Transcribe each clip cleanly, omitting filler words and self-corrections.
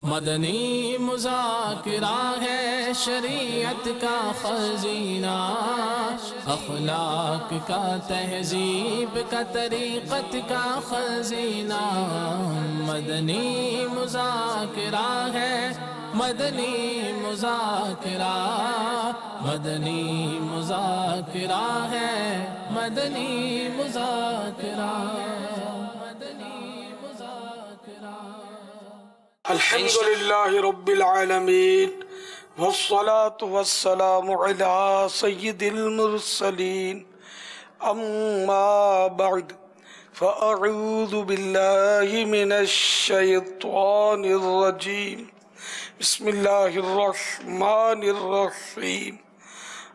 مدنی مذاکرہ ہے شریعت کا خزینہ، اخلاق کا تہذیب کا طریقت کا خزینہ۔ مدنی مذاکرہ ہے، مدنی مذاکرہ، مدنی مذاکرہ ہے، مدنی مذاکرہ، مدنی مذاکرہ۔ الحمدللہ رب العالمین والصلاة والسلام علی سید المرسلین، اما بعد فاعوذ باللہ من الشیطان الرجیم، بسم اللہ الرحمن الرحیم۔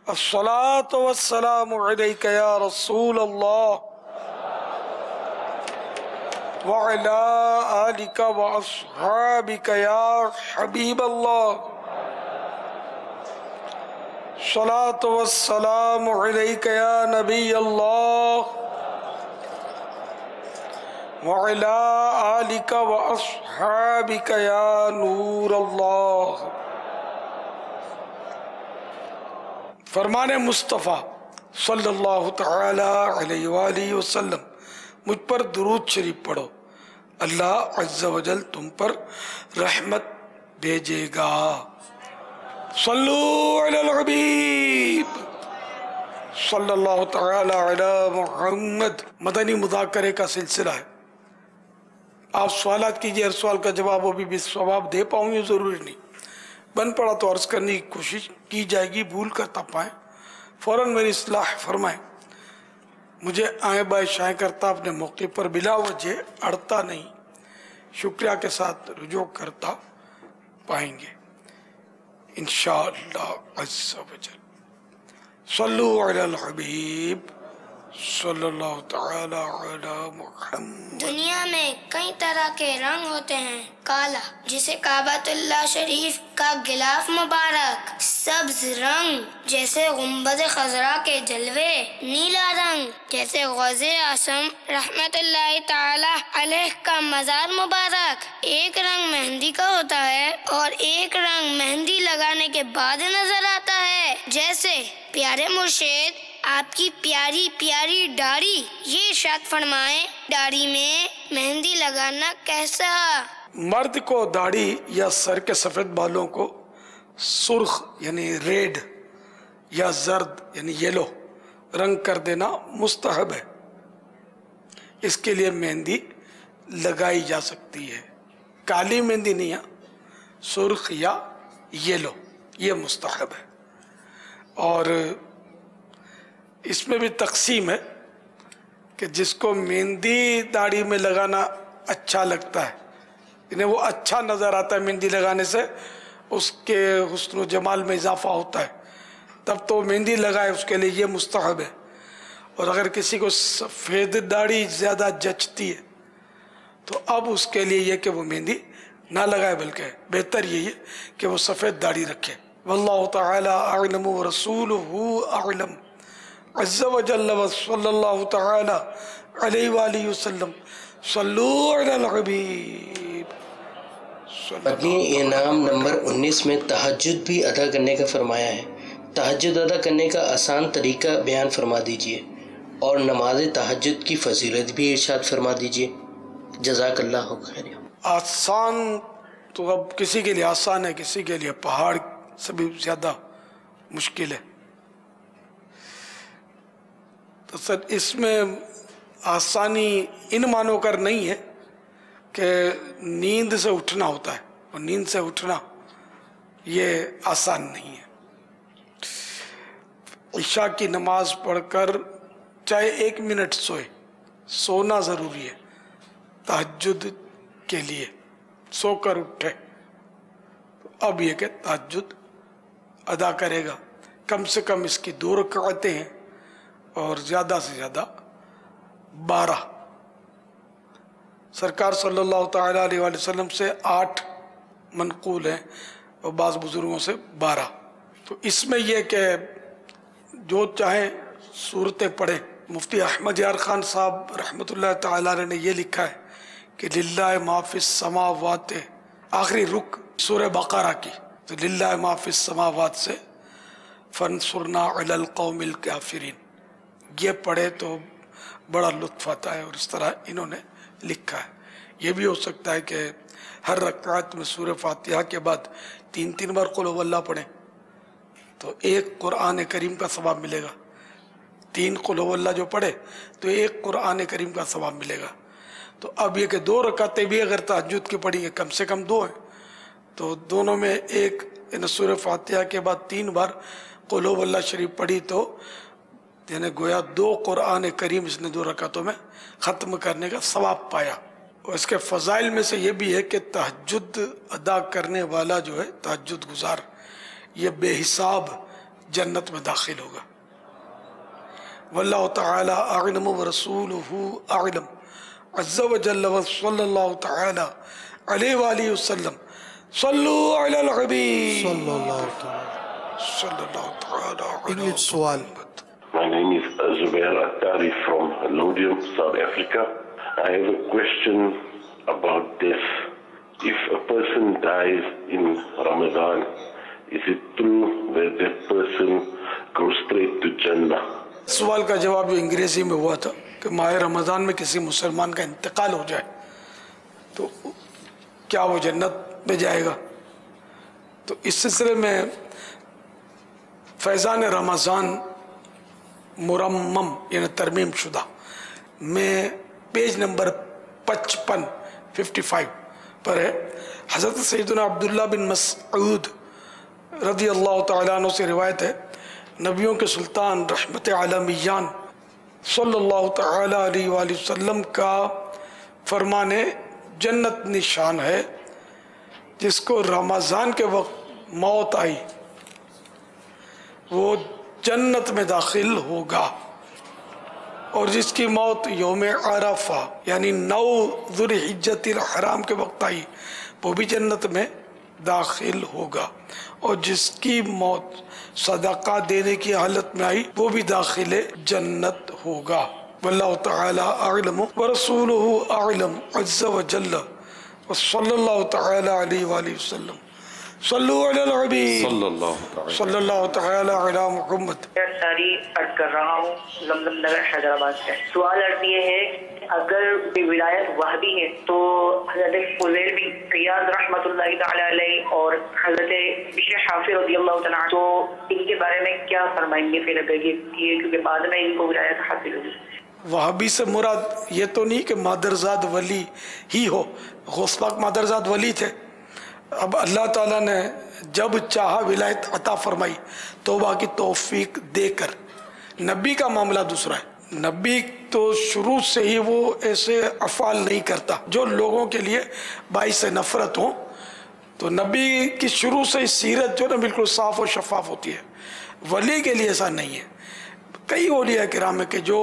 الصلاة والسلام علیک یا رسول اللہ وعلى آلك وأصحابك يا حبيب الله، صلاة والسلام عليك يا نبي الله وعلى آلك وأصحابك يا نور الله۔ فرمان مصطفیٰ صلی اللہ تعالی علیہ وآلہ وسلم، مجھ پر درود شریف پڑھو، اللہ عز و جل تم پر رحمت بھیجے گا۔ صلو علی الحبیب صلی اللہ تعالی علی محمد۔ مدنی مذاکرے کا سلسلہ ہے، آپ سوالات کیجئے، ہر سوال کا جواب ابھی بھی ثواب دے پاؤں یہ ضروری نہیں، بن پڑا تو عرض کرنے کی کوشش کی جائے گی، بھول کر تب پائیں فوراً میری اصلاح فرمائیں۔ مجھے آئیں بائیں شائیں کرتا اپنے موقع پر بلا وجہ اڑتا نہیں، شکریہ کے ساتھ رجوع کرتا پائیں گے انشاءاللہ عز و جل۔ صلو علی الحبیب صلی اللہ تعالی علی محمد۔ دنیا میں کئی طرح کے رنگ ہوتے ہیں، کالا جسے کعبۃ اللہ شریف کا غلاف مبارک، سبز رنگ جیسے گنبد خضرا کے جلوے، نیلا رنگ جیسے غوث اعظم رحمت اللہ تعالی علیہ کا مزار مبارک۔ ایک رنگ مہندی کا ہوتا ہے اور ایک رنگ مہندی لگانے کے بعد نظر آتا ہے، جیسے پیارے مرشد آپ کی پیاری پیاری داڑھی، یہ ارشاد فرمائیں داڑھی میں مہندی لگانا کیسا؟ مرد کو داڑھی یا سر کے سفید بالوں کو سرخ یعنی ریڈ یا زرد یعنی یلو رنگ کر دینا مستحب ہے، اس کے لیے مہندی لگائی جا سکتی ہے، کالی مہندی نہیں ہے، سرخ یا یلو یہ مستحب ہے۔ اور اس میں بھی تقسیم ہے کہ جس کو مہندی داڑھی میں لگانا اچھا لگتا ہے، یعنی وہ اچھا نظر آتا ہے مہندی لگانے سے، اس کے حسن و جمال میں اضافہ ہوتا ہے، تب تو مہندی لگائے، اس کے لیے یہ مستحب ہے۔ اور اگر کسی کو سفید داڑھی زیادہ جچتی ہے تو اب اس کے لیے یہ کہ وہ مہندی نہ لگائے، بلکہ بہتر یہ ہے کہ وہ سفید داڑھی رکھے۔ واللہ تعالی اعلم ورسولہ اعلم عز و جل وصلی اللہ تعالی علیہ وآلہ وسلم۔ صلو علی الحبیب۔ مدنی انعام نمبر 19 میں تہجد بھی ادا کرنے کا فرمایا ہے، تہجد ادا کرنے کا آسان طریقہ بیان فرما دیجئے اور نماز تہجد کی فضیلت بھی ارشاد فرما دیجئے، جزاک اللہ خیر۔ آسان تو اب کسی کے لیے آسان ہے، کسی کے لیے پہاڑ سے بھی زیادہ مشکل ہے۔ تو سر اس میں آسانی ان معنوں کر نہیں ہے کہ نیند سے اٹھنا ہوتا ہے، اور نیند سے اٹھنا یہ آسان نہیں ہے۔ عشاء کی نماز پڑھ کر چاہے 1 منٹ سوئے، سونا ضروری ہے تہجد کے لیے، سو کر اٹھے تو اب یہ کہ تہجد ادا کرے گا، کم سے کم اس کی 2 رکعتیں ہیں اور زیادہ سے زیادہ 12۔ سرکار صلی اللہ تعالی علیہ وآلہ وسلم سے 8 منقول ہیں اور بعض بزرگوں سے 12۔ تو اس میں یہ کہ جو چاہیں صورتیں پڑھیں۔ مفتی احمد یار خان صاحب رحمۃ اللہ تعالی علیہ نے یہ لکھا ہے کہ للہ ما فی السماوات آخری رک سورہ بقرہ کی، تو للہ ما فی السماوات سے فانصرنا علی القوم الکافرین، یہ پڑھے تو بڑا لطف آتا ہے، اور اس طرح انہوں نے لکھا ہے۔ یہ بھی ہو سکتا ہے کہ ہر رکعت میں سورہ فاتحہ کے بعد 3 بار قل هو اللہ پڑھیں تو ایک قرآن کریم کا ثواب ملے گا۔ 3 قل هو اللہ جو پڑھے تو ایک قرآن کریم کا ثواب ملے گا۔ تو اب یہ کہ 2 رکعتیں بھی اگر تہجد کی پڑھی ہیں، کم سے کم 2 ہیں، تو دونوں میں ایک سورہ فاتحہ کے بعد 3 بار قل هو اللہ شریف پڑھی تو یعنی گویا 2 قرآن کریم اس نے 2 رکعتوں میں ختم کرنے کا ثواب پایا۔ اور اس کے فضائل میں سے یہ بھی ہے کہ تہجد ادا کرنے والا جو ہے، تہجد گزار، یہ بے حساب جنت میں داخل ہوگا۔ واللہ تعالی اعلم ورسولہ اعلم عز وجل وصلی اللہ تعالی علیہ وآلہ وسلم صلو علی الحبیب صلی اللہ تعالی علیہ وسلم۔ My name is Zubair Attari from Lodium, South Africa. I have a question about death. If a person dies in Ramadan, is it true that that person goes straight to Jannah? سوال کا جواب جو انگریزی میں ہوا تھا کہ ماہ رمضان میں کسی مسلمان کا انتقال ہو جائے تو کیا وہ جنت میں جائے گا؟ تو اس سلسلے میں فیضان رمضان مرمم یعنی ترمیم شدہ میں پیج نمبر 55 پر ہے، حضرت سیدنا عبداللہ بن مسعود رضی اللہ تعالیٰ عنہ سے روایت ہے، نبیوں کے سلطان رحمت عالمیان صلی اللہ تعالیٰ علیہ وآلہ وسلم کا فرمان ہے، جنت نشان ہے جس کو رمضان کے وقت موت آئی وہ جنت میں داخل ہوگا، اور جس کی موت یوم عرفہ یعنی 9 ذو الحجۃ الحرام کے وقت آئی وہ بھی جنت میں داخل ہوگا، اور جس کی موت صدقہ دینے کی حالت میں آئی وہ بھی داخل جنت ہوگا۔ واللہ تعالی اعلم ورسولہ اعلم عز وجل وصلی اللہ تعالی علیہ وآلہ وسلم صلو علی الحبیب صلی اللہ تعالی علی محمد۔ ساری عرض کر رہا ہوں زمزم نگر حیدرآباد سے۔ سوال عرض یہ ہے اگر ولایت وہابی ہے تو حضرت فضیل بن عیاض رحمۃ اللہ تعالی علیہ اور حضرت بشر حافظ رضی اللہ تعالیٰ عنہ، تو ان کے بارے میں کیا فرمائیں گے پھر اگر یہ کیونکہ بعد میں ان کو ولایت حاصل ہوگی؟ وہابی سے مراد یہ تو نہیں کہ مادرزاد ولی ہی ہو، غوث پاک مادرزاد ولی تھے، اب اللہ تعالیٰ نے جب چاہا ولایت عطا فرمائی توبہ کی توفیق دے کر۔ نبی کا معاملہ دوسرا ہے، نبی تو شروع سے ہی وہ ایسے افعال نہیں کرتا جو لوگوں کے لیے باعث نفرت ہوں، تو نبی کی شروع سے سیرت جو نا بالکل صاف و شفاف ہوتی ہے، ولی کے لیے ایسا نہیں ہے۔ کئی اولیاء کرام ہے کہ جو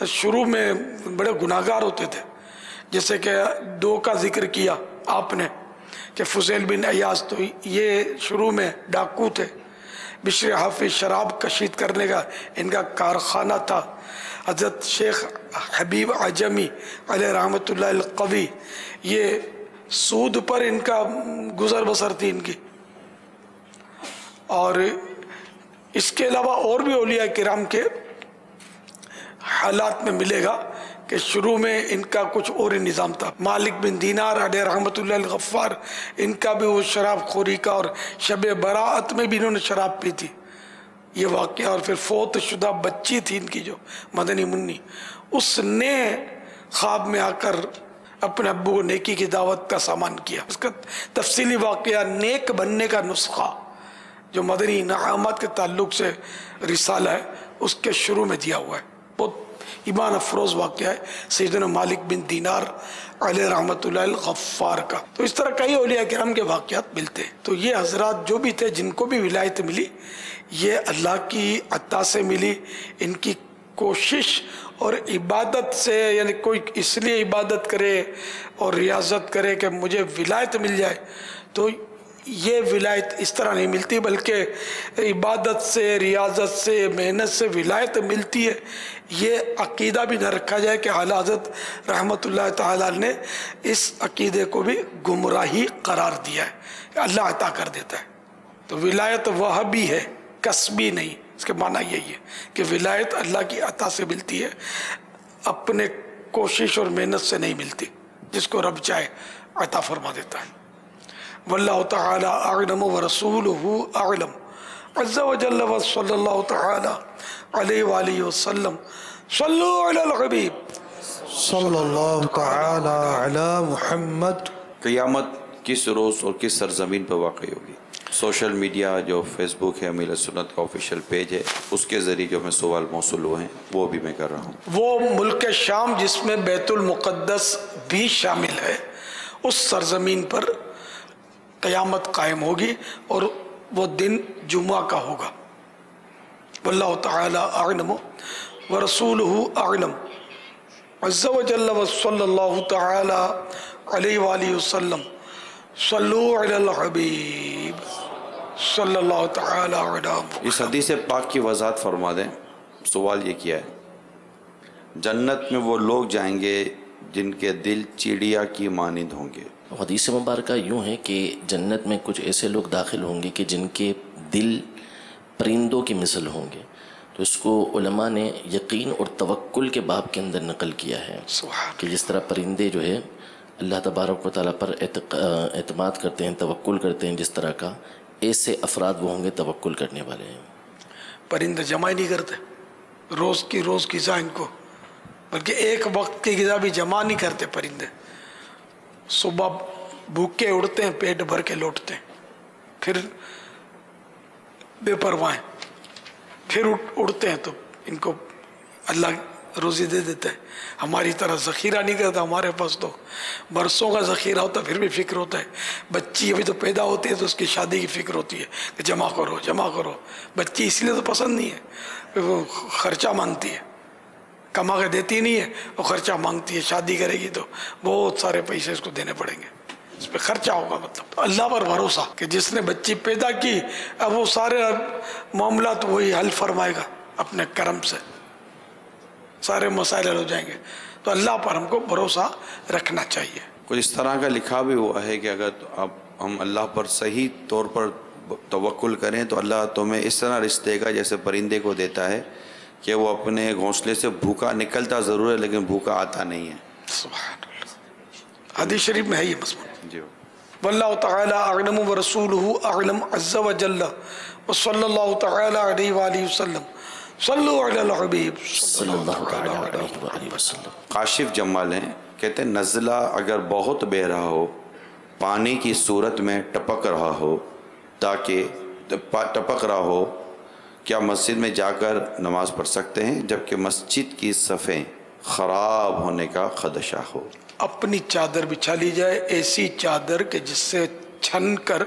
شروع میں بڑے گناہگار ہوتے تھے، جیسے کہ 2 کا ذکر کیا آپ نے کہ فضیل بن عیاض تو یہ شروع میں ڈاکو تھے، بشر حافظ شراب کشید کرنے کا ان کا کارخانہ تھا، حضرت شیخ حبیب عجمی علیہ رحمۃ اللہ القوی یہ سود پر ان کا گزر بسر تھی ان کی، اور اس کے علاوہ اور بھی اولیاء کرام کے حالات میں ملے گا کہ شروع میں ان کا کچھ اور ہی نظام تھا۔ مالک بن دینار علیہ رحمۃ اللہ الغفار ان کا بھی وہ شراب خوری کا، اور شب براعت میں بھی انہوں نے شراب پی تھی یہ واقعہ، اور پھر فوت شدہ بچی تھی ان کی جو مدنی منی، اس نے خواب میں آ کر اپنے ابو کو نیکی کی دعوت کا سامان کیا۔ اس کا تفصیلی واقعہ نیک بننے کا نسخہ جو مدنی انعامات کے تعلق سے رسالہ ہے اس کے شروع میں دیا ہوا ہے، بہت ایمان افروز واقعہ ہے سیدنا مالک بن دینار علیہ رحمۃ اللہ الغفار کا۔ تو اس طرح کئی اولیاء کرام کے واقعات ملتے ہیں۔ تو یہ حضرات جو بھی تھے جن کو بھی ولایت ملی یہ اللہ کی عطا سے ملی، ان کی کوشش اور عبادت سے، یعنی کوئی اس لیے عبادت کرے اور ریاضت کرے کہ مجھے ولایت مل جائے تو یہ ولایت اس طرح نہیں ملتی، بلکہ عبادت سے، ریاضت سے، محنت سے ولایت ملتی ہے۔ یہ عقیدہ بھی نہ رکھا جائے کہ اعلیٰ حضرت رحمۃ اللہ تعالیٰ نے اس عقیدے کو بھی گمراہی قرار دیا ہے کہ اللہ عطا کر دیتا ہے. تو ولایت وہابی ہے، کسبی نہیں. اس کے معنی یہی ہے کہ ولایت اللہ کی عطا سے ملتی ہے، اپنے کوشش اور محنت سے نہیں ملتی. جس کو رب چاہے عطا فرما دیتا ہے. واللہ تعالی اعلم ورسولہ اعلم عز وجل وصلی اللہ تعالی علیہ وآلہ وسلم. صلو علی الحبیب صلی اللہ تعالی علی محمد. قیامت کس روز اور کس سرزمین پر واقع ہوگی؟ سوشل میڈیا جو فیس بک ہے امیل سنت کا آفیشیل پیج ہے، اس کے ذریعے جو ہمیں سوال موصول ہوئے ہیں وہ بھی میں کر رہا ہوں. وہ ملک شام جس میں بیت المقدس بھی شامل ہے، اس سرزمین پر قیامت قائم ہوگی اور وہ دن جمعہ کا ہوگا. واللہ تعالی اعلم ورسولہ اعلم عز وجل وصلی اللہ تعالی علیہ وآلہ وسلم. صلو علی الحبیب صلی اللہ تعالی علی محمد. اس حدیث پاک کی وضاحت فرما دیں. سوال یہ کیا ہے، جنت میں وہ لوگ جائیں گے جن کے دل چڑیا کی مانند ہوں گے. حدیث مبارکہ یوں ہے کہ جنت میں کچھ ایسے لوگ داخل ہوں گے کہ جن کے دل پرندوں کی مثل ہوں گے. تو اس کو علماء نے یقین اور توکل کے باب کے اندر نقل کیا ہے کہ جس طرح پرندے جو ہے اللہ تبارک و تعالیٰ پر اعتماد کرتے ہیں، توکل کرتے ہیں، جس طرح کا ایسے افراد وہ ہوں گے توکل کرنے والے ہیں. پرندے جمع ہی نہیں کرتے روز کی غذا ان کو، بلکہ ایک وقت کی غذا بھی جمع نہیں کرتے پرندے. صبح بھوکے اڑتے ہیں، پیٹ بھر کے لوٹتے ہیں، پھر بے پرواہ پھر اڑتے ہیں. تو ان کو اللہ روزی دے دیتا ہے. ہماری طرح ذخیرہ نہیں کرتا. ہمارے پاس تو برسوں کا ذخیرہ ہوتا، پھر بھی فکر ہوتا ہے. بچی ابھی تو پیدا ہوتی ہے تو اس کی شادی کی فکر ہوتی ہے کہ جمع کرو جمع کرو. بچی اس لیے تو پسند نہیں ہے، وہ خرچہ مانگتی ہے، کما کے دیتی نہیں ہے، وہ خرچہ مانگتی ہے. شادی کرے گی تو بہت سارے پیسے اس کو دینے پڑیں گے، اس پہ خرچہ ہوگا. مطلب اللہ پر بھروسہ کہ جس نے بچی پیدا کی اب وہ سارے معاملات وہی حل فرمائے گا اپنے کرم سے، سارے مسائل حل ہو جائیں گے. تو اللہ پر ہم کو بھروسہ رکھنا چاہیے. کچھ اس طرح کا لکھا بھی ہوا ہے کہ اگر ہم اللہ پر صحیح طور پر توکل کریں تو اللہ تمہیں اس طرح رزق دے گا جیسے پرندے کو دیتا ہے، کہ وہ اپنے گھونسلے سے بھوکا نکلتا ضرور ہے لیکن بھوکا آتا نہیں ہے. سبحان اللہ. حدیث شریف میں ہے یہ مضمون. جی. واللہ تعالی اعلم ورسولہ اعلم عز وجل وصلی اللہ تعالی علیہ وآلہ وسلم. صلو علی الحبیب صلی اللہ تعالی علیہ وآلہ وسلم. کاشف جمال ہیں، کہتے ہیں نزلہ اگر بہت بہ رہا ہو، پانی کی صورت میں ٹپک رہا ہو، تاکہ ٹپک رہا ہو، کیا مسجد میں جا کر نماز پڑھ سکتے ہیں جبکہ مسجد کی صفیں خراب ہونے کا خدشہ ہو؟ اپنی چادر بچھا لی جائے، ایسی چادر کہ جس سے چھن کر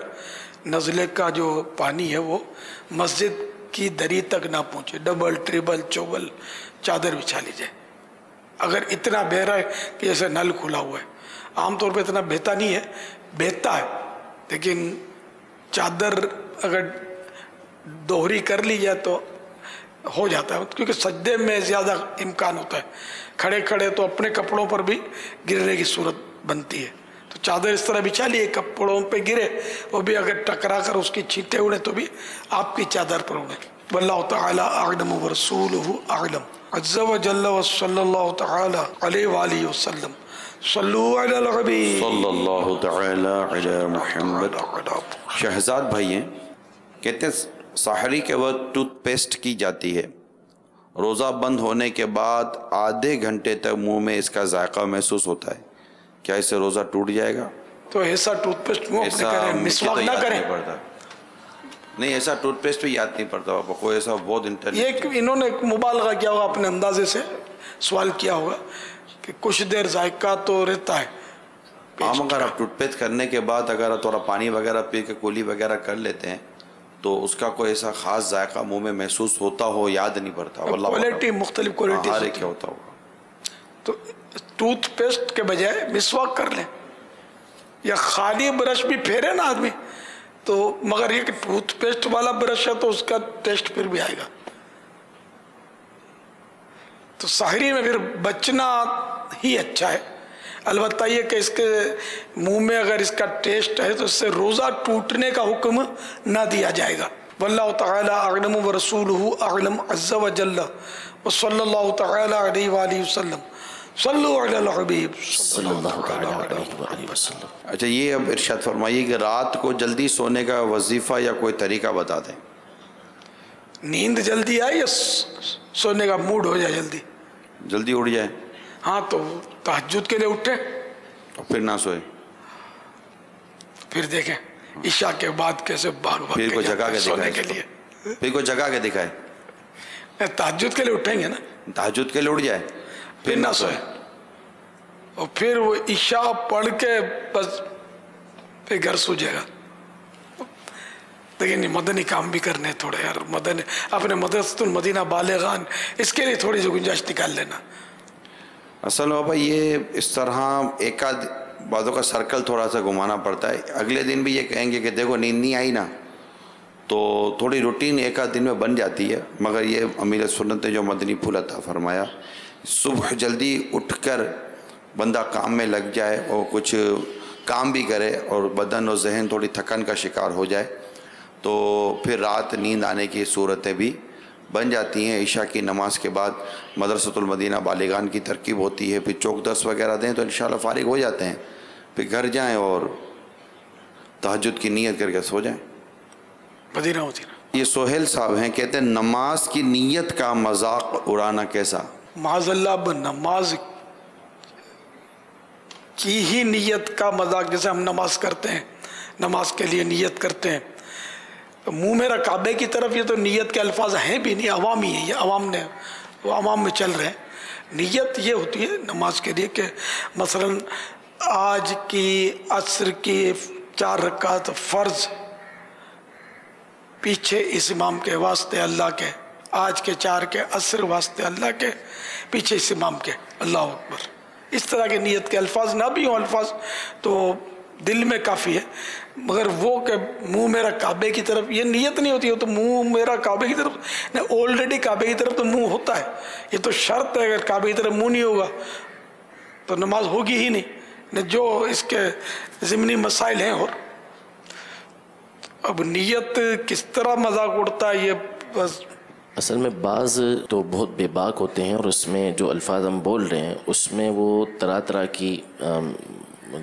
نزلے کا جو پانی ہے وہ مسجد کی دری تک نہ پہنچے. ڈبل ٹریبل چوبل چادر بچھا لی جائے. اگر اتنا بہہ رہا ہے کہ جیسے نل کھلا ہوا ہے، عام طور پہ اتنا بہتا نہیں ہے، بہتا ہے لیکن چادر اگر دوہری کر لی جائے تو ہو جاتا ہے، کیونکہ سجدے میں زیادہ امکان ہوتا ہے. کھڑے کھڑے تو اپنے کپڑوں پر بھی گرنے کی صورت بنتی ہے. تو چادر اس طرح بچھا لیے کپڑوں پہ گرے، وہ بھی اگر ٹکرا کر اس کی چھینٹے اڑے تو بھی آپ کی چادر پر اڑے. واللہ تعالی اعلم ورسولہ اعلم عز وجل وصلی اللہ تعالی علیہ وآلہ وسلم. صلو علی الحبیب صلی اللہ تعالی علی محمد. شہزاد بھائی ہیں، کہتے ہیں سحری کے وقت ٹوتھ پیسٹ کی جاتی ہے، روزہ بند ہونے کے بعد آدھے گھنٹے تک منہ میں اس کا ذائقہ محسوس ہوتا ہے، کیا اس سے روزہ ٹوٹ جائے گا؟ تو ایسا ٹوتھ پیسٹ منہ اپنے کریں، مسواک نہ کریں. نہیں، ایسا ٹوتھ پیسٹ بھی یاد نہیں پڑتا آپ کو، ایسا بہت یہ انہوں نے ایک مبالغہ کیا ہوگا، اپنے اندازے سے سوال کیا ہوگا کہ کچھ دیر ذائقہ تو رہتا ہے. عام اگر آپ ٹوتھ پیسٹ کرنے کے بعد اگر تھوڑا پانی وغیرہ پی کے کولی وغیرہ کر لیتے ہیں تو اس کا کوئی ایسا خاص ذائقہ منہ میں محسوس ہوتا ہو، یاد نہیں پڑتا. کوالٹی مختلف کوالٹی کیا ہوتا ہوگا. تو ٹوتھ پیسٹ کے بجائے مسواک کر لیں، یا خالی برش بھی پھیرے نا آدمی تو، مگر یہ کہ ٹوتھ پیسٹ والا برش ہے تو اس کا ٹیسٹ پھر بھی آئے گا. تو تو سحری میں پھر بچنا ہی اچھا ہے. البتہ یہ کہ اس کے منہ میں اگر اس کا ٹیسٹ ہے تو اس سے روزہ ٹوٹنے کا حکم نہ دیا جائے گا. واللہ تعالی اعلم ورسولہ اعلم عز وجل وصلی اللہ تعالی علیہ وآلہ وسلم. صلو علی الحبیب صلی اللہ تعالی علیہ وآلہ وسلم. اچھا یہ اب ارشاد فرمائیے کہ رات کو جلدی سونے کا وظیفہ یا کوئی طریقہ بتا دیں. نیند جلدی آئے یا سونے کا موڈ ہو جائے جلدی اٹھ جائے؟ ہاں تو تہجد کے لیے اٹھے اور پھر نہ سوئے، پھر دیکھیں عشاء کے بعد کیسے بھاگ پھر کو جگہ کے سونے کے لیے. پھر کو جگہ کے دکھائے. تہجد کے لیے اٹھیں گے نا، تہجد کے لیے اٹھ جائے پھر نہ سوئے، اور پھر وہ عشاء پڑھ کے بس پھر گھر سو جائے گا. لیکن یہ مدنی کام بھی کرنے تھوڑے یار، مدنی اپنے مدرسۃ المدینہ بالغان اس کے لیے تھوڑی سی گنجائش نکال لینا. اصل بابا یہ اس طرح ایک آدھ باتوں کا سرکل تھوڑا سا گھمانا پڑتا ہے. اگلے دن بھی یہ کہیں گے کہ دیکھو نیند نہیں آئی نا، تو تھوڑی روٹین ایک آدھ دن میں بن جاتی ہے. مگر یہ امیر سنت نے جو مدنی پھول عطا فرمایا، صبح جلدی اٹھ کر بندہ کام میں لگ جائے اور کچھ کام بھی کرے اور بدن اور ذہن تھوڑی تھکن کا شکار ہو جائے تو پھر رات نیند آنے کی صورتیں بھی بن جاتی ہیں. عشاء کی نماز کے بعد مدرسۃ المدینہ بالغان کی ترکیب ہوتی ہے، پھر چوک درس وغیرہ دیں تو انشاءاللہ فارغ ہو جاتے ہیں، پھر گھر جائیں اور تہجد کی نیت کر کے سو جائیں. مدینہ مدینہ. یہ سہیل صاحب ہیں، کہتے ہیں نماز کی نیت کا مذاق اڑانا کیسا؟ معاذ اللہ نماز کی ہی نیت کا مذاق، جیسے ہم نماز کرتے ہیں، نماز کے لیے نیت کرتے ہیں، منہ میرا کعبے کی طرف، یہ تو نیت کے الفاظ ہیں بھی نہیں، عوامی ہیں، یہ عوام میں چل رہے ہیں. نیت یہ ہوتی ہے نماز کے لیے کہ مثلا آج کی عصر کی 4 رکعت فرض پیچھے اس امام کے واسطے اللہ کے، آج کے 4 کے عصر واسطے اللہ کے، پیچھے اس امام کے، اللہ اکبر. اس طرح کے نیت کے الفاظ نہ بھی ہوں، الفاظ تو دل میں کافی ہے، مگر وہ کہ منہ میرا کعبے کی طرف، یہ نیت نہیں ہوتی ہے. تو منہ میرا کعبے کی طرف، آلریڈی کعبے کی طرف تو منہ ہوتا ہے، یہ تو شرط ہے. اگر کعبے کی طرف منہ نہیں ہوگا تو نماز ہوگی ہی نہیں. جو اس کے ضمنی مسائل ہیں. اور اب نیت کس طرح مذاق اڑتا ہے، یہ بس اصل میں بعض تو بہت بے باک ہوتے ہیں، اور اس میں جو الفاظ ہم بول رہے ہیں اس میں وہ طرح طرح کی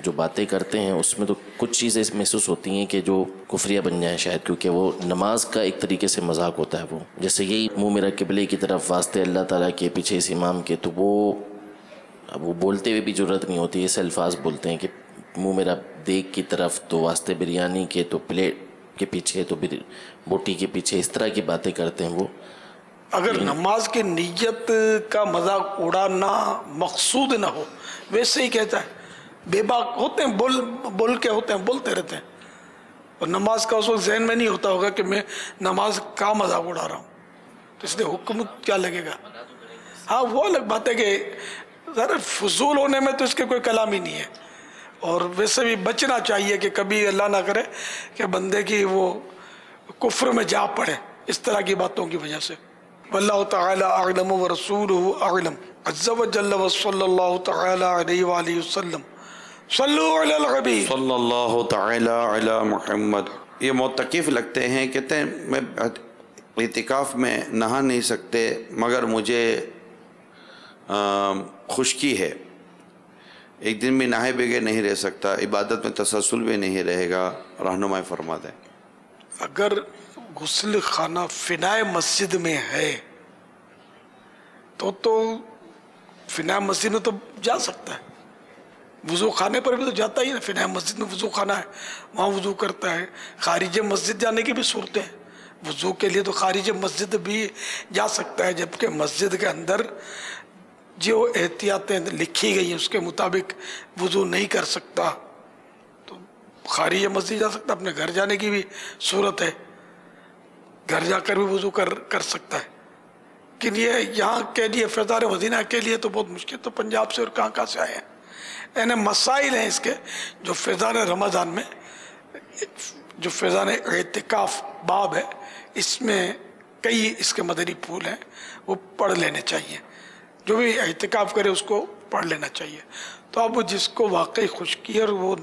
جو باتیں کرتے ہیں، اس میں تو کچھ چیزیں محسوس ہوتی ہیں کہ جو کفریہ بن جائیں شاید، کیونکہ وہ نماز کا ایک طریقے سے مذاق ہوتا ہے. وہ جیسے یہی منہ میرا قبلے کی طرف واسطے اللہ تعالیٰ کے، پیچھے اس امام کے، تو وہ بولتے ہوئے بھی ضرورت نہیں ہوتی. ایسے الفاظ بولتے ہیں کہ منہ میرا دیگ کی طرف تو واسطے بریانی کے، تو پلیٹ کے پیچھے تو بوٹی کے پیچھے، اس طرح کی باتیں کرتے ہیں. وہ اگر نماز کی نیت کا مذاق اڑانا مقصود نہ ہو، ویسے ہی کہتا ہے بے باک ہوتے ہیں، بول کے ہوتے ہیں، بولتے رہتے ہیں، اور نماز کا اس وقت ذہن میں نہیں ہوتا ہوگا کہ میں نماز کا مذاق اڑا رہا ہوں، تو اس لیے حکم کیا لگے گا. ہاں وہ الگ بات ہے کہ ذرا فضول ہونے میں تو اس کے کوئی کلام ہی نہیں ہے. اور ویسے بھی بچنا چاہیے کہ کبھی اللہ نہ کرے کہ بندے کی وہ کفر میں جا پڑے اس طرح کی باتوں کی وجہ سے. واللہ تعالی اعلم ورسولہ اعلم عز وجل وصلی اللہ تعالی علیہ وآلہ وسلم. صلو علی الحبیب صلی اللہ تعالی علی محمد. یہ معتکف لگتے ہیں، کہتے ہیں میں اعتکاف میں نہا نہیں سکتے مگر مجھے خشکی ہے، ایک دن بھی نہائے بغیر نہیں رہ سکتا، عبادت میں تسلسل بھی نہیں رہے گا، رہنمائی فرما دیں. اگر غسل خانہ فنائے مسجد میں ہے تو فنائے مسجد میں تو جا سکتا ہے. وضو خانے پر بھی تو جاتا ہی نا، فنائے مسجد میں وضو خانہ ہے، وہاں وضو کرتا ہے. خارج مسجد جانے کی بھی صورتیں ہیں، وضو کے لیے تو خارج مسجد بھی جا سکتا ہے، جبکہ مسجد کے اندر جو احتیاطیں لکھی گئی ہیں اس کے مطابق وضو نہیں کر سکتا تو خارج مسجد جا سکتا. اپنے گھر جانے کی بھی صورت ہے، گھر جا کر بھی وضو کر سکتا ہے. لیکن یہ یہاں کے لیے فیضان مدینہ کے لیے تو بہت مشکل، تو پنجاب سے اور کہاں سے آئے ہیں. یعنی مسائل ہیں اس کے جو فیضان رمضان میں، جو فیضان اعتکاف باب ہے، اس میں کئی اس کے مدنی پھول ہیں، وہ پڑھ لینے چاہیے. جو بھی اعتکاف کرے اس کو پڑھ لینا چاہیے. تو اب جس کو واقعی خشکی اور وہ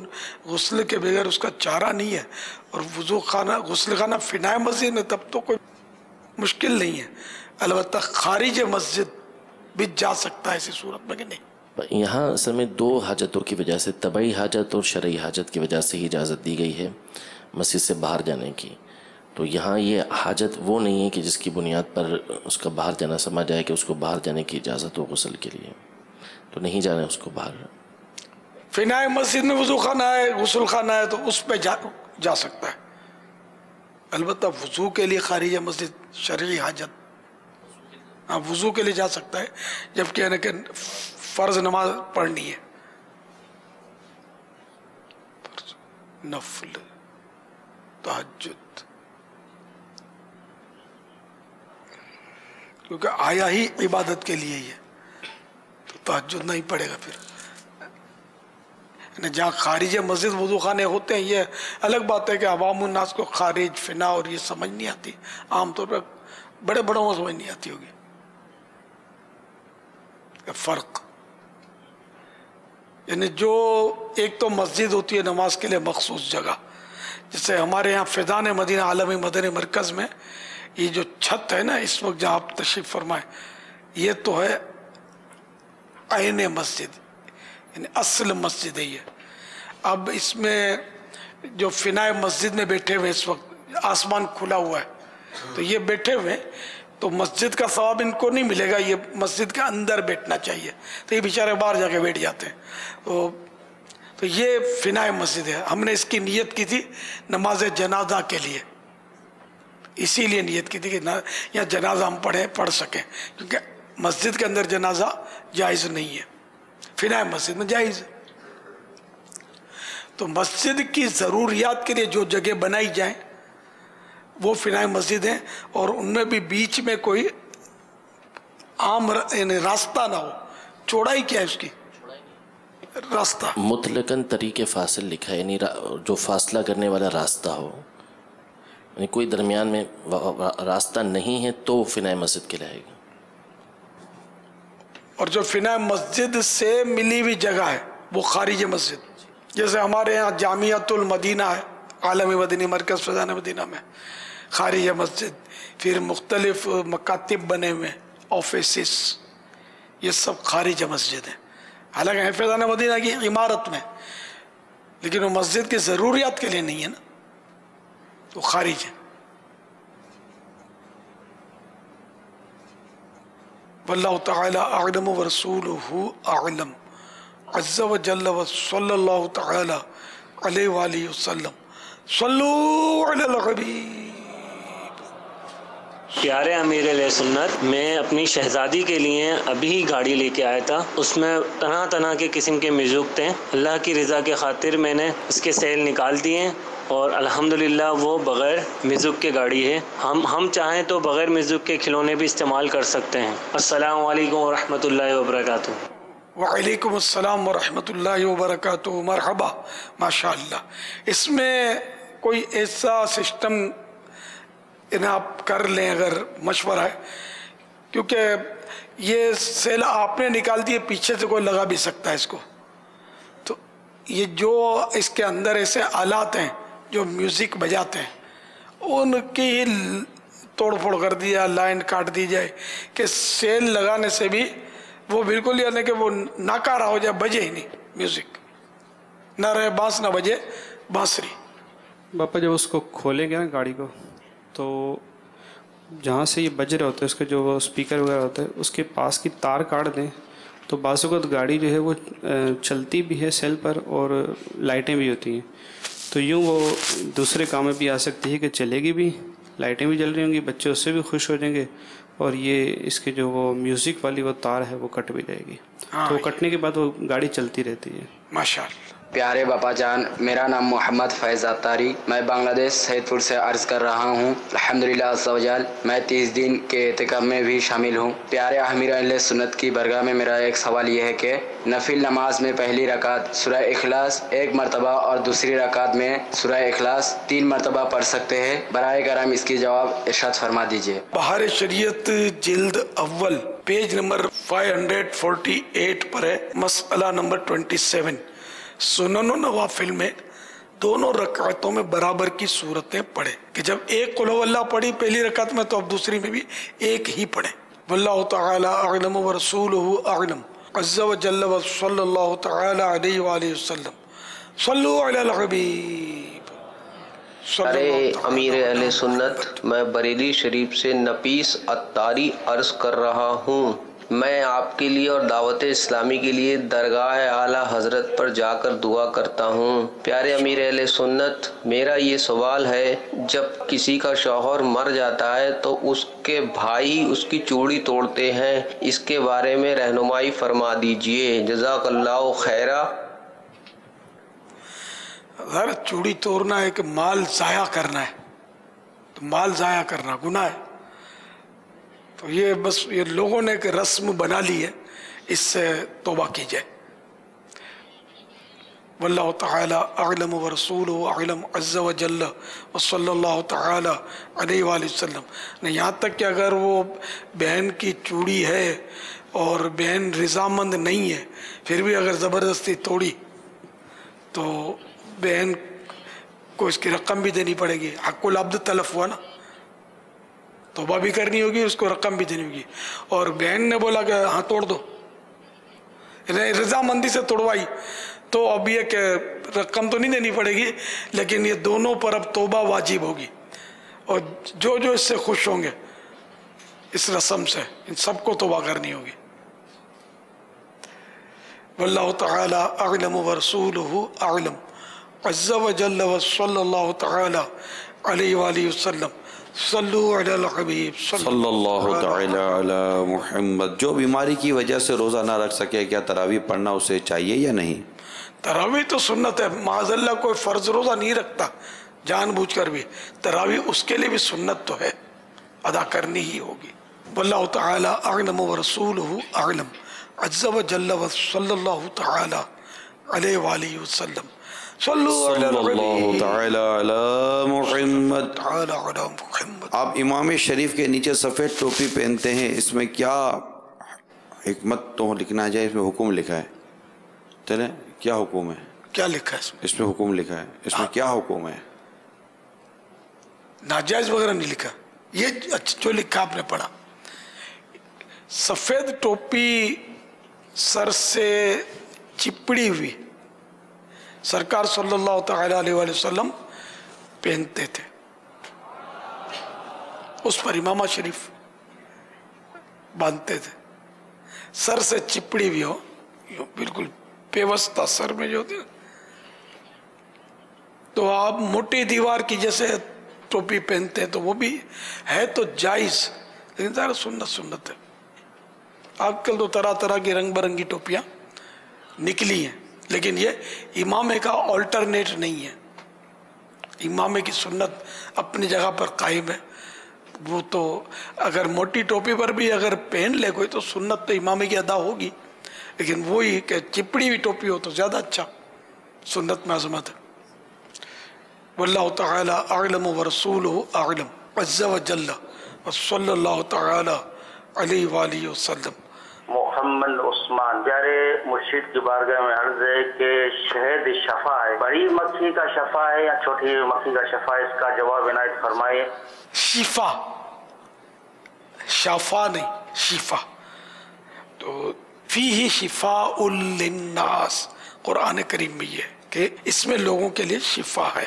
غسل کے بغیر اس کا چارہ نہیں ہے اور وضو خانہ غسل خانہ فنائے مسجد میں، تب تو کوئی مشکل نہیں ہے. البتہ خارج مسجد بھی جا سکتا ہے اسی صورت میں کہ نہیں. یہاں اصل میں دو حاجتوں کی وجہ سے، طبعی حاجت اور شرعی حاجت کی وجہ سے ہی اجازت دی گئی ہے مسجد سے باہر جانے کی. تو یہاں یہ حاجت وہ نہیں ہے کہ جس کی بنیاد پر اس کا باہر جانا سمجھ جائے کہ اس کو باہر جانے کی اجازت ہو غسل کے لیے، تو نہیں جانا ہے اس کو باہر. فنائے مسجد میں وضو خانہ ہے، غسل خانہ ہے، تو اس پہ جا سکتا ہے. البتہ وضو کے لیے خارج مسجد شرعی حاجت، وضو کے لیے جا سکتا ہے، جبکہ یعنی کہ فرض نماز پڑھنی ہے، نفل تہجد، کیونکہ آیا ہی عبادت کے لیے ہی ہے تو تہجد نہیں پڑے گا. پھر جہاں خارج مسجد وضو خانے ہوتے ہیں، یہ الگ بات ہے کہ عوام الناس کو خارج فنا اور یہ سمجھ نہیں آتی، عام طور پر بڑے بڑوں کو سمجھ نہیں آتی ہوگی فرق. یعنی جو ایک تو مسجد ہوتی ہے نماز کے لیے مخصوص جگہ، جیسے ہمارے یہاں فیضان مدینہ عالمی مدنی مرکز میں یہ جو چھت ہے نا اس وقت جہاں آپ تشریف فرمائیں، یہ تو ہے عین مسجد، یعنی اصل مسجد ہے یہ. اب اس میں جو فنائے مسجد میں بیٹھے ہوئے اس وقت آسمان کھلا ہوا ہے، تو یہ بیٹھے ہوئے تو مسجد کا ثواب ان کو نہیں ملے گا، یہ مسجد کے اندر بیٹھنا چاہیے، تو یہ بیچارے باہر جا کے بیٹھ جاتے ہیں. تو یہ فنائے مسجد ہے. ہم نے اس کی نیت کی تھی نماز جنازہ کے لیے، اسی لیے نیت کی تھی کہ یہاں جنازہ ہم پڑھ سکیں، کیونکہ مسجد کے اندر جنازہ جائز نہیں ہے، فنائے مسجد میں جائز ہے. تو مسجد کی ضروریات کے لیے جو جگہ بنائی جائیں وہ فنائے مسجد ہیں، اور ان میں بھی بیچ میں کوئی عام یعنی راستہ نہ ہو. چوڑائی کیا ہے اس کی؟ راستہ مطلقاً طریق فاصل لکھا ہے، یعنی جو فاصلہ کرنے والا راستہ ہو، یعنی کوئی درمیان میں راستہ نہیں ہے تو فنائے مسجد کہلائے گا. اور جو فنائے مسجد سے ملی ہوئی جگہ ہے وہ خارج مسجد، جیسے ہمارے یہاں جامعۃ المدینہ ہے، عالمی مدنی مرکز فیضان مدینہ میں خارج مسجد، پھر مختلف مکاتب بنے ہوئے، آفیسز، یہ سب خارج مسجد ہیں. حالانکہ فیضان مدینہ کی عمارت میں، لیکن وہ مسجد کی ضروریات کے لیے نہیں ہے نا، تو خارج ہے. واللہ تعالی اعلم ورسولہ اعلم عز وجل وصلی اللہ تعالی علیہ وآلہ وسلم. صلو علی الحبیب. پیارے امیر علیہ سنت، میں اپنی شہزادی کے لیے ابھی گاڑی لے کے آیا تھا، اس میں طرح طرح کے قسم کے میوزک تھے. اللہ کی رضا کے خاطر میں نے اس کے سیل نکال دیے اور الحمدللہ وہ بغیر میوزک کے گاڑی ہے. ہم چاہیں تو بغیر میوزک کے کھلونے بھی استعمال کر سکتے ہیں. السلام علیکم ورحمۃ اللہ وبرکاتہ. وعلیکم السلام ورحمۃ اللہ وبرکاتہ. مرحبا، ماشاء اللہ. اس میں کوئی ایسا سسٹم انہیں آپ کر لیں اگر مشورہ ہے، کیونکہ یہ سیل آپ نے نکال دیے، پیچھے سے کوئی لگا بھی سکتا ہے اس کو. تو یہ جو اس کے اندر ایسے آلات ہیں جو میوزک بجاتے ہیں، ان کی توڑ پھوڑ کر دیا، لائن کاٹ دی جائے کہ سیل لگانے سے بھی وہ بالکل یعنی کہ وہ ناکارہ ہو جائے، بجے ہی نہیں میوزک، نہ رہے بانس نہ بجے بانسری. باپا جب اس کو کھولیں گے نا گاڑی کو، تو جہاں سے یہ بج رہے ہوتے ہیں اس کے جو اسپیکر وغیرہ ہوتے ہیں اس کے پاس کی تار کاٹ دیں تو بعض اوقات گاڑی جو ہے وہ چلتی بھی ہے سیل پر اور لائٹیں بھی ہوتی ہیں، تو یوں وہ دوسرے کام میں بھی آ سکتی ہے کہ چلے گی بھی، لائٹیں بھی جل رہی ہوں گی، بچے اس سے بھی خوش ہو جائیں گے، اور یہ اس کے جو وہ میوزک والی وہ تار ہے وہ کٹ بھی جائے گی. تو وہ کٹنے کے بعد وہ گاڑی چلتی رہتی ہے. ماشاءاللہ. پیارے باپا جان، میرا نام محمد فیض عطاری، میں بنگلہ دیش سید پور سے عرض کر رہا ہوں. الحمدللہ عز و جل میں 30 دن کے اعتکاف میں بھی شامل ہوں. پیارے امیر اہل سنت کی برگاہ میں میرا ایک سوال یہ ہے کہ نفل نماز میں پہلی رکعت سورہ اخلاص 1 مرتبہ اور دوسری رکعت میں سورہ اخلاص 3 مرتبہ پڑھ سکتے ہیں؟ برائے کرم اس کی جواب ارشاد فرما دیجیے. بہار شریعت جلد اول پیج نمبر 548 پر ہے، مسئلہ نمبر 27. سنن و نوافل میں دونوں رکعتوں میں برابر کی صورتیں پڑھے کہ جب ایک قل هو اللہ پڑھی پہلی رکعت میں تو اب دوسری میں بھی ایک ہی پڑھیں. واللہ تعالی اعلم ورسولہ اعلم عز وجل وصلی اللہ تعالی علیہ وآلہ وسلم. صلو علی الحبیب. ارے امیر اہل سنت، میں بریلی شریف سے نفیس عطاری عرض کر رہا ہوں. میں آپ کے لیے اور دعوت اسلامی کے لیے درگاہ اعلیٰ حضرت پر جا کر دعا کرتا ہوں. پیارے امیر اہل سنت، میرا یہ سوال ہے، جب کسی کا شوہر مر جاتا ہے تو اس کے بھائی اس کی چوڑی توڑتے ہیں، اس کے بارے میں رہنمائی فرما دیجئے، جزاک اللہ خیرہ. اگر چوڑی توڑنا ہے کہ مال ضائع کرنا ہے تو مال ضائع کرنا گناہ ہے. تو یہ بس یہ لوگوں نے ایک رسم بنا لی ہے، اس سے توبہ کی جائے. واللہ تعالی اعلم ورسولہ اعلم عز وجل وصلی اللہ تعالی علیہ وآلہ وسلم. یہاں تک کہ اگر وہ بہن کی چوڑی ہے اور بہن رضامند نہیں ہے پھر بھی اگر زبردستی توڑی تو بہن کو اس کی رقم بھی دینی پڑے گی. حق العبد تلف ہوا نا، توبہ بھی کرنی ہوگی، اس کو رقم بھی دینی ہوگی. اور بہن نے بولا کہ ہاں توڑ دو، رضامندی سے توڑوائی تو اب یہ کہ رقم تو نہیں دینی پڑے گی، لیکن یہ دونوں پر اب توبہ واجب ہوگی. اور جو جو اس سے خوش ہوں گے اس رسم سے، ان سب کو توبہ کرنی ہوگی. واللہ تعالی اعلم ورسولہ اعلم عز وجل وصلی اللہ تعالی علیہ وآلہ وسلم. صلو علی الحبیب صلی اللہ تعالی علی محمد. جو بیماری کی وجہ سے روزہ نہ رکھ سکے کیا تراویح پڑھنا اسے چاہیے یا نہیں؟ تراویح تو سنت ہے، معاذ اللہ کوئی فرض روزہ نہیں رکھتا جان بوجھ کر بھی، تراویح اس کے لیے بھی سنت تو ہے، ادا کرنی ہی ہوگی. واللہ تعالی اعلم ورسولہ اعلم عز وجل وصلی اللہ تعالی علیہ وآلہ وسلم. صلی اللہ تعالی علی محمد. آپ امام شریف کے نیچے سفید ٹوپی پہنتے ہیں، اس میں کیا حکمت تو لکھنا جائے؟ اس میں حکم لکھا ہے، چلیں کیا حکم ہے؟ کیا لکھا ہے اس میں حکم لکھا ہے، اس میں کیا حکم ہے؟ ناجائز وغیرہ نہیں لکھا. یہ جو لکھا آپ نے پڑھا، سفید ٹوپی سر سے چپڑی ہوئی سرکار صلی اللہ تعالی علیہ وآلہ وسلم پہنتے تھے. اس پر امامہ شریف باندھتے تھے. سر سے چپڑی بھی ہو، بالکل پیوستہ سر میں جو ہوتی ہے، تو آپ موٹی دیوار کی جیسے ٹوپی پہنتے ہیں تو وہ بھی ہے تو جائز، لیکن ظاہر سنت ہے. آج کل تو طرح طرح کی رنگ برنگی ٹوپیاں نکلی ہیں، لیکن یہ امامے کا آلٹرنیٹ نہیں ہے. امامے کی سنت اپنی جگہ پر قائم ہے. وہ تو اگر موٹی ٹوپی پر بھی اگر پہن لے کوئی تو سنت تو امامے کی ادا ہوگی، لیکن وہی کہ چپڑی ہوئی ٹوپی ہو تو زیادہ اچھا، سنت میں عظمت ہے. واللہ تعالی اعلم ورسولہ اعلم عز وجل وصلی اللہ تعالی علیہ وآلہ وسلم. محمد عثمان. پیارے مرشد کی بارگاہ میں عرض ہے کہ شہد شفا ہے، بڑی مکھی کا شفا ہے یا چھوٹی مکھی کا شفا ہے؟ اس کا جواب عنایت فرمائیے. شفا، شفا نہیں، شفا. تو فیہ شفاء للناس، قرآن کریم میں یہ کہ اس میں لوگوں کے لیے شفا ہے،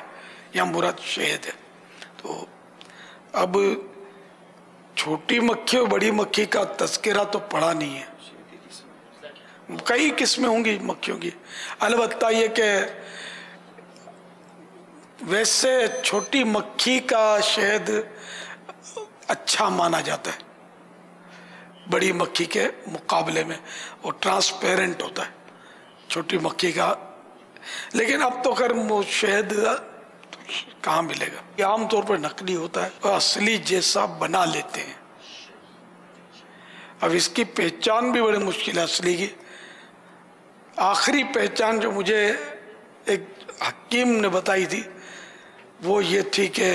یا مراد شہد ہے. تو اب چھوٹی مکھی اور بڑی مکھی کا تذکرہ تو پڑھا نہیں ہے، کئی قسمیں ہوں گی مکھیوں کی. البتہ یہ کہ ویسے چھوٹی مکھی کا شہد اچھا مانا جاتا ہے بڑی مکھی کے مقابلے میں، وہ ٹرانسپیرنٹ ہوتا ہے چھوٹی مکھی کا. لیکن اب تو خیر وہ شہد کہاں ملے گا، یہ عام طور پر نقلی ہوتا ہے اور اصلی جیسا بنا لیتے ہیں. اب اس کی پہچان بھی بڑی مشکل ہے اصلی کی. آخری پہچان جو مجھے ایک حکیم نے بتائی تھی وہ یہ تھی کہ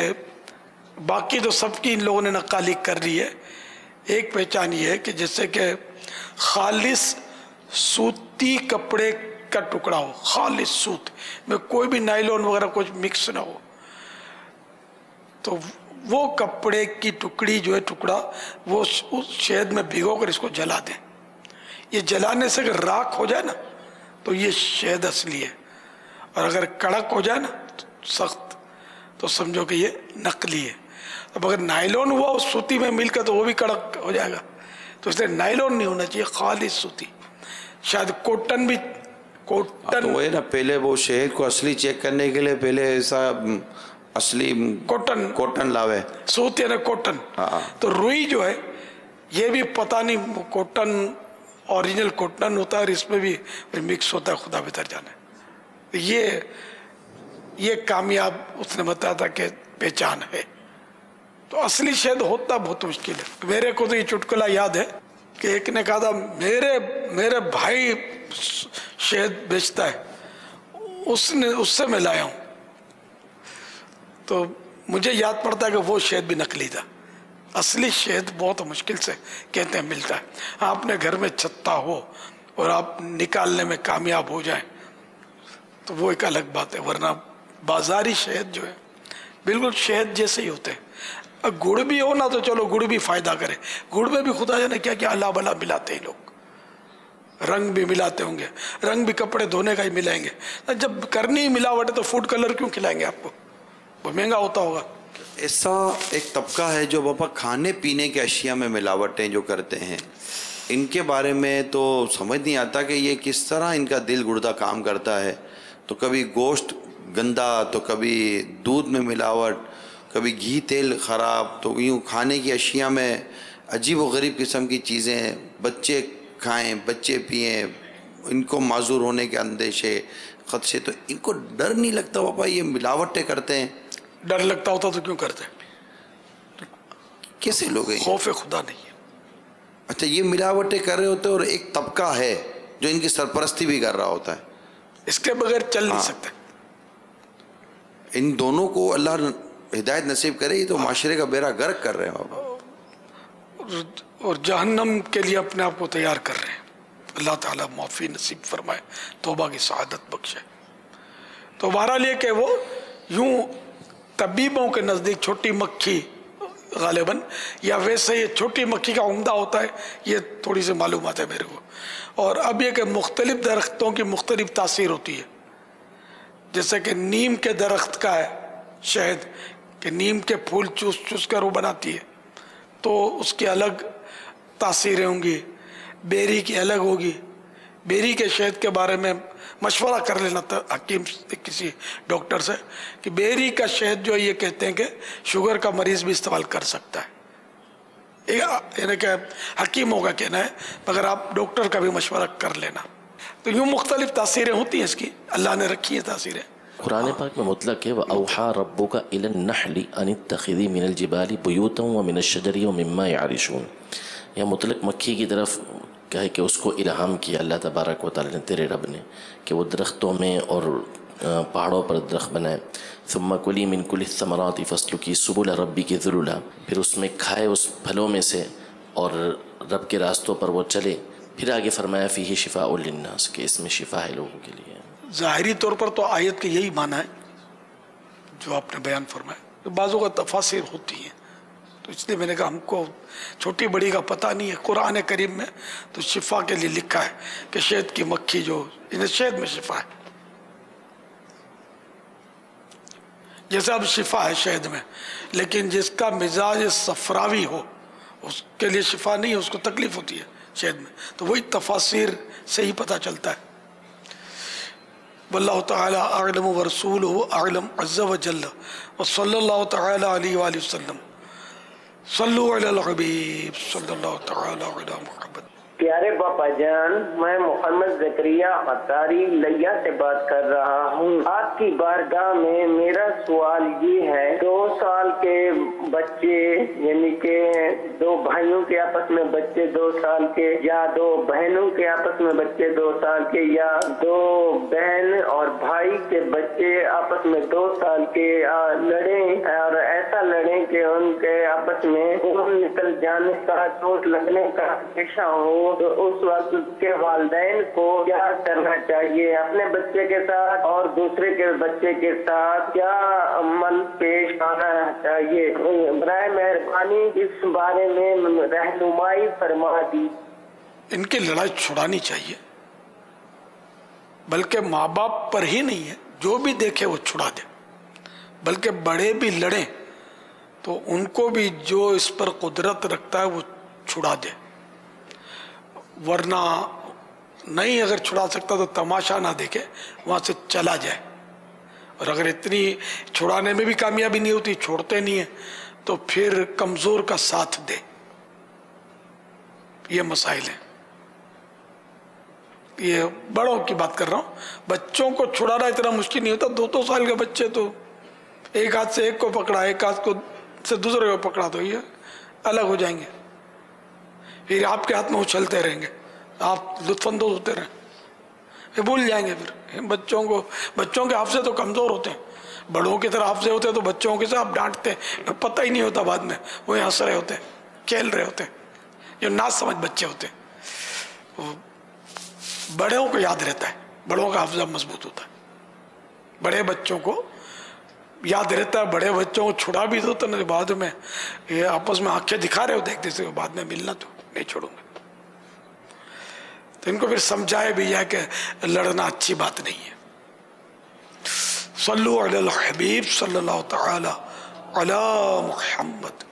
باقی تو سب کی ان لوگوں نے نقالی کر لی ہے، ایک پہچان یہ ہے کہ جیسے کہ خالص سوتی کپڑے کا ٹکڑا ہو، خالص سوت میں کوئی بھی نائلون وغیرہ کچھ مکس نہ ہو، تو وہ کپڑے کی ٹکڑی جو ہے ٹکڑا وہ اس شہد میں بھگو کر اس کو جلا دیں. یہ جلانے سے اگر راکھ ہو جائے نا تو یہ شہد اصلی ہے، اور اگر کڑک ہو جائے نا سخت تو سمجھو کہ یہ نقلی ہے. اب اگر نائلون ہوا اس سوتی میں مل کر تو وہ بھی کڑک ہو جائے گا، تو اس لیے نائلون نہیں ہونا چاہیے، خالص سوتی. شاید کوٹن بھی کوٹن تو وہی نا، پہلے وہ شہد کو اصلی چیک کرنے کے لیے پہلے ایسا اصلی کوٹن لاوے، سوت یعنی کوٹن. تو روئی جو ہے یہ بھی پتہ نہیں کوٹن اوریجنل کوٹن ہوتا ہے اور اس میں بھی مکس ہوتا ہے، خدا بہتر جانے. یہ کامیاب اس نے بتایا تھا کہ پہچان ہے. تو اصلی شہد ہوتا بہت مشکل ہے. میرے کو تو یہ چٹکلا یاد ہے کہ ایک نے کہا تھا میرے بھائی شہد بیچتا ہے، اس سے میں لایا ہوں. تو مجھے یاد پڑتا ہے کہ وہ شہد بھی نقلی تھا. اصلی شہد بہت مشکل سے کہتے ہیں ملتا ہے. آپ نے گھر میں چھتا ہو اور آپ نکالنے میں کامیاب ہو جائیں تو وہ ایک الگ بات ہے، ورنہ بازاری شہد جو ہے بالکل شہد جیسے ہی ہوتے ہیں. گڑ بھی ہو نا تو چلو گڑ بھی فائدہ کرے، گڑ میں بھی خدا جانے کیا کیا اللہ بلا ملاتے ہیں لوگ، رنگ بھی ملاتے ہوں گے، رنگ بھی کپڑے دھونے کا ہی ملائیں گے. جب کرنی ہی ملاوٹ ہے تو فوڈ کلر کیوں کھلائیں گے آپ کو، وہ مہنگا ہوتا ہوگا. ایسا ایک طبقہ ہے جو بابا کھانے پینے کے اشیاء میں ملاوٹیں جو کرتے ہیں، ان کے بارے میں تو سمجھ نہیں آتا کہ یہ کس طرح ان کا دل گردہ کام کرتا ہے. تو کبھی گوشت گندا، تو کبھی دودھ میں ملاوٹ، کبھی گھی تیل خراب، تو یوں کھانے کی اشیاء میں عجیب و غریب قسم کی چیزیں. بچے کھائیں، بچے پئیں، ان کو معذور ہونے کے اندیشے خدشے. تو ان کو ڈر نہیں لگتا بابا یہ ملاوٹیں کرتے ہیں؟ ڈر لگتا ہوتا تو کیوں کرتے ہیں؟ کیسے لوگ ہیں؟ خوف خدا نہیں ہے. اچھا، یہ ملاوٹیں کر رہے ہوتے اور ایک طبقہ ہے جو ان کی سرپرستی بھی کر رہا ہوتا ہے، اس کے بغیر چل نہیں سکتے. ان دونوں کو اللہ ہدایت نصیب کرے. یہ تو معاشرے کا بیڑا غرق کر رہے ہیں بابا، اور جہنم کے لیے اپنے آپ کو تیار کر رہے ہیں. اللہ تعالیٰ معافی نصیب فرمائے، توبہ کی سعادت بخشے. تو بہرحال یہ کہ وہ یوں طبیبوں کے نزدیک چھوٹی مکھی غالباً، یا ویسے یہ چھوٹی مکھی کا عمدہ ہوتا ہے، یہ تھوڑی سی معلومات ہے میرے کو. اور اب یہ کہ مختلف درختوں کی مختلف تاثیر ہوتی ہے. جیسے کہ نیم کے درخت کا ہے شہد کہ نیم کے پھول چوس چوس کر وہ بناتی ہے، تو اس کی الگ تاثیریں ہوں گی. بیری کی الگ ہوگی. بیری کے شہد کے بارے میں مشورہ کر لینا تھا حکیم کسی ڈاکٹر سے کہ بیری کا شہد جو یہ کہتے ہیں کہ شوگر کا مریض بھی استعمال کر سکتا ہے. یعنی کہ حکیموں کا کہنا ہے، مگر آپ ڈاکٹر کا بھی مشورہ کر لینا. تو یوں مختلف تاثیریں ہوتی ہیں اس کی، اللہ نے رکھی ہیں تاثیریں. قرآن پاک میں مطلق ہے وَأَوْحَى رَبُّكَ إِلَى النَّحْلِ أَنِ اتَّخِذِي مِنَ الْجِبَالِ بُيُوتًا وَمِنَ الشَّجَرِ وَمِمَّا يَعْرِشُونَ. یا مطلق مکھی کی طرف کہے کہ اس کو الہام کیا اللہ تبارک و تعالی نے، تیرے رب نے، کہ وہ درختوں میں اور پہاڑوں پر درخت بنائے. ثُمَّ كُلِي مِن كُلِّ الثَّمَرَاتِ فَاسْلُكِي سُبُلَ رَبِّكِ ذُلُلًا. پھر اس میں کھائے اس پھلوں میں سے اور رب کے راستوں پر وہ چلے. پھر آگے فرمایا فِيهِ شِفَاءٌ لِلنَّاسِ، کہ اس میں شفا ہے لوگوں کے لیے. ظاہری طور پر تو آیت کے یہی معنی ہے جو آپ نے بیان فرمایا. بعضوں کا تفاسیر ہوتی ہیں، تو اس لیے میں نے کہا ہم کو چھوٹی بڑی کا پتہ نہیں ہے. قرآن کریم میں تو شفا کے لیے لکھا ہے کہ شہد کی مکھی جو شہد میں شفا ہے. جیسے اب شفا ہے شہد میں، لیکن جس کا مزاج صفراوی ہو اس کے لیے شفا نہیں ہے، اس کو تکلیف ہوتی ہے شہد میں. تو وہی تفاسیر سے ہی پتہ چلتا ہے. واللہ تعالی اعلم ورسولہ اعلم عز وجل وصلی اللہ تعالی علیہ وآلہ وسلم. صلو علی الحبیب صلی اللہ تعالی علی محمد. پیارے باپا جان، میں محمد زکریہ عطاری لیا سے بات کر رہا ہوں. آپ کی بارگاہ میں میرا سوال یہ ہے، 2 سال کے بچے یعنی کہ 2 بھائیوں کے آپس میں بچے 2 سال کے، یا 2 بہنوں کے آپس میں بچے 2 سال کے، یا 2 بہن اور بھائی کے بچے آپس میں 2 سال کے لڑیں اور ایسا لڑیں کہ ان کے آپس میں خون نکل جانے کا، چوٹ لگنے کا اندیشہ ہو، تو اس وقت کے والدین کو کیا کرنا چاہیے؟ اپنے بچے کے ساتھ اور دوسرے کے بچے کے ساتھ کیا عمل پیش آنا چاہیے؟ برائے مہربانی اس بارے میں رہنمائی فرما دی۔ ان کی لڑائی چھڑانی چاہیے، بلکہ ماں باپ پر ہی نہیں ہے، جو بھی دیکھے وہ چھڑا دے، بلکہ بڑے بھی لڑیں تو ان کو بھی جو اس پر قدرت رکھتا ہے وہ چھڑا دے، ورنہ نہیں اگر چھڑا سکتا تو تماشا نہ دیکھے، وہاں سے چلا جائے۔ اور اگر اتنی چھڑانے میں بھی کامیابی نہیں ہوتی، چھوڑتے نہیں ہیں، تو پھر کمزور کا ساتھ دے۔ یہ مسائل ہیں، یہ بڑوں کی بات کر رہا ہوں۔ بچوں کو چھڑانا اتنا مشکل نہیں ہوتا، 2 سال کے بچے تو ایک ہاتھ سے ایک کو پکڑا، ایک ہاتھ کو سے دوسرے کو پکڑا تو یہ الگ ہو جائیں گے، پھر آپ کے ہاتھ میں اچھلتے رہیں گے، آپ لطف اندوز ہوتے رہیں، پھر بھول جائیں گے۔ پھر بچوں کے حافظے تو کمزور ہوتے ہیں، بڑوں کی طرح حافظے ہوتے ہیں تو بچوں کے ساتھ آپ ڈانٹتے ہیں، پتہ ہی نہیں ہوتا، بعد میں وہ ہنس رہے ہوتے ہیں، کھیل رہے ہوتے ہیں، جو نہ سمجھ بچے ہوتے ہیں۔ بڑوں کو یاد رہتا ہے، بڑوں کا حافظہ مضبوط ہوتا ہے، بڑے بچوں کو یاد رہتا ہے، بڑے بچوں کو چھڑا بھی دو تو بعد میں یہ آپس میں آنکھیں دکھا رہے ہوتے ہیں ایک دوسرے کو، بعد میں ملنا تو نہیں چھوڑوں گا۔ تو ان کو پھر سمجھائے بھی جائے کہ لڑنا اچھی بات نہیں ہے۔ صلو علی الحبیب صلی اللہ تعالی علی محمد۔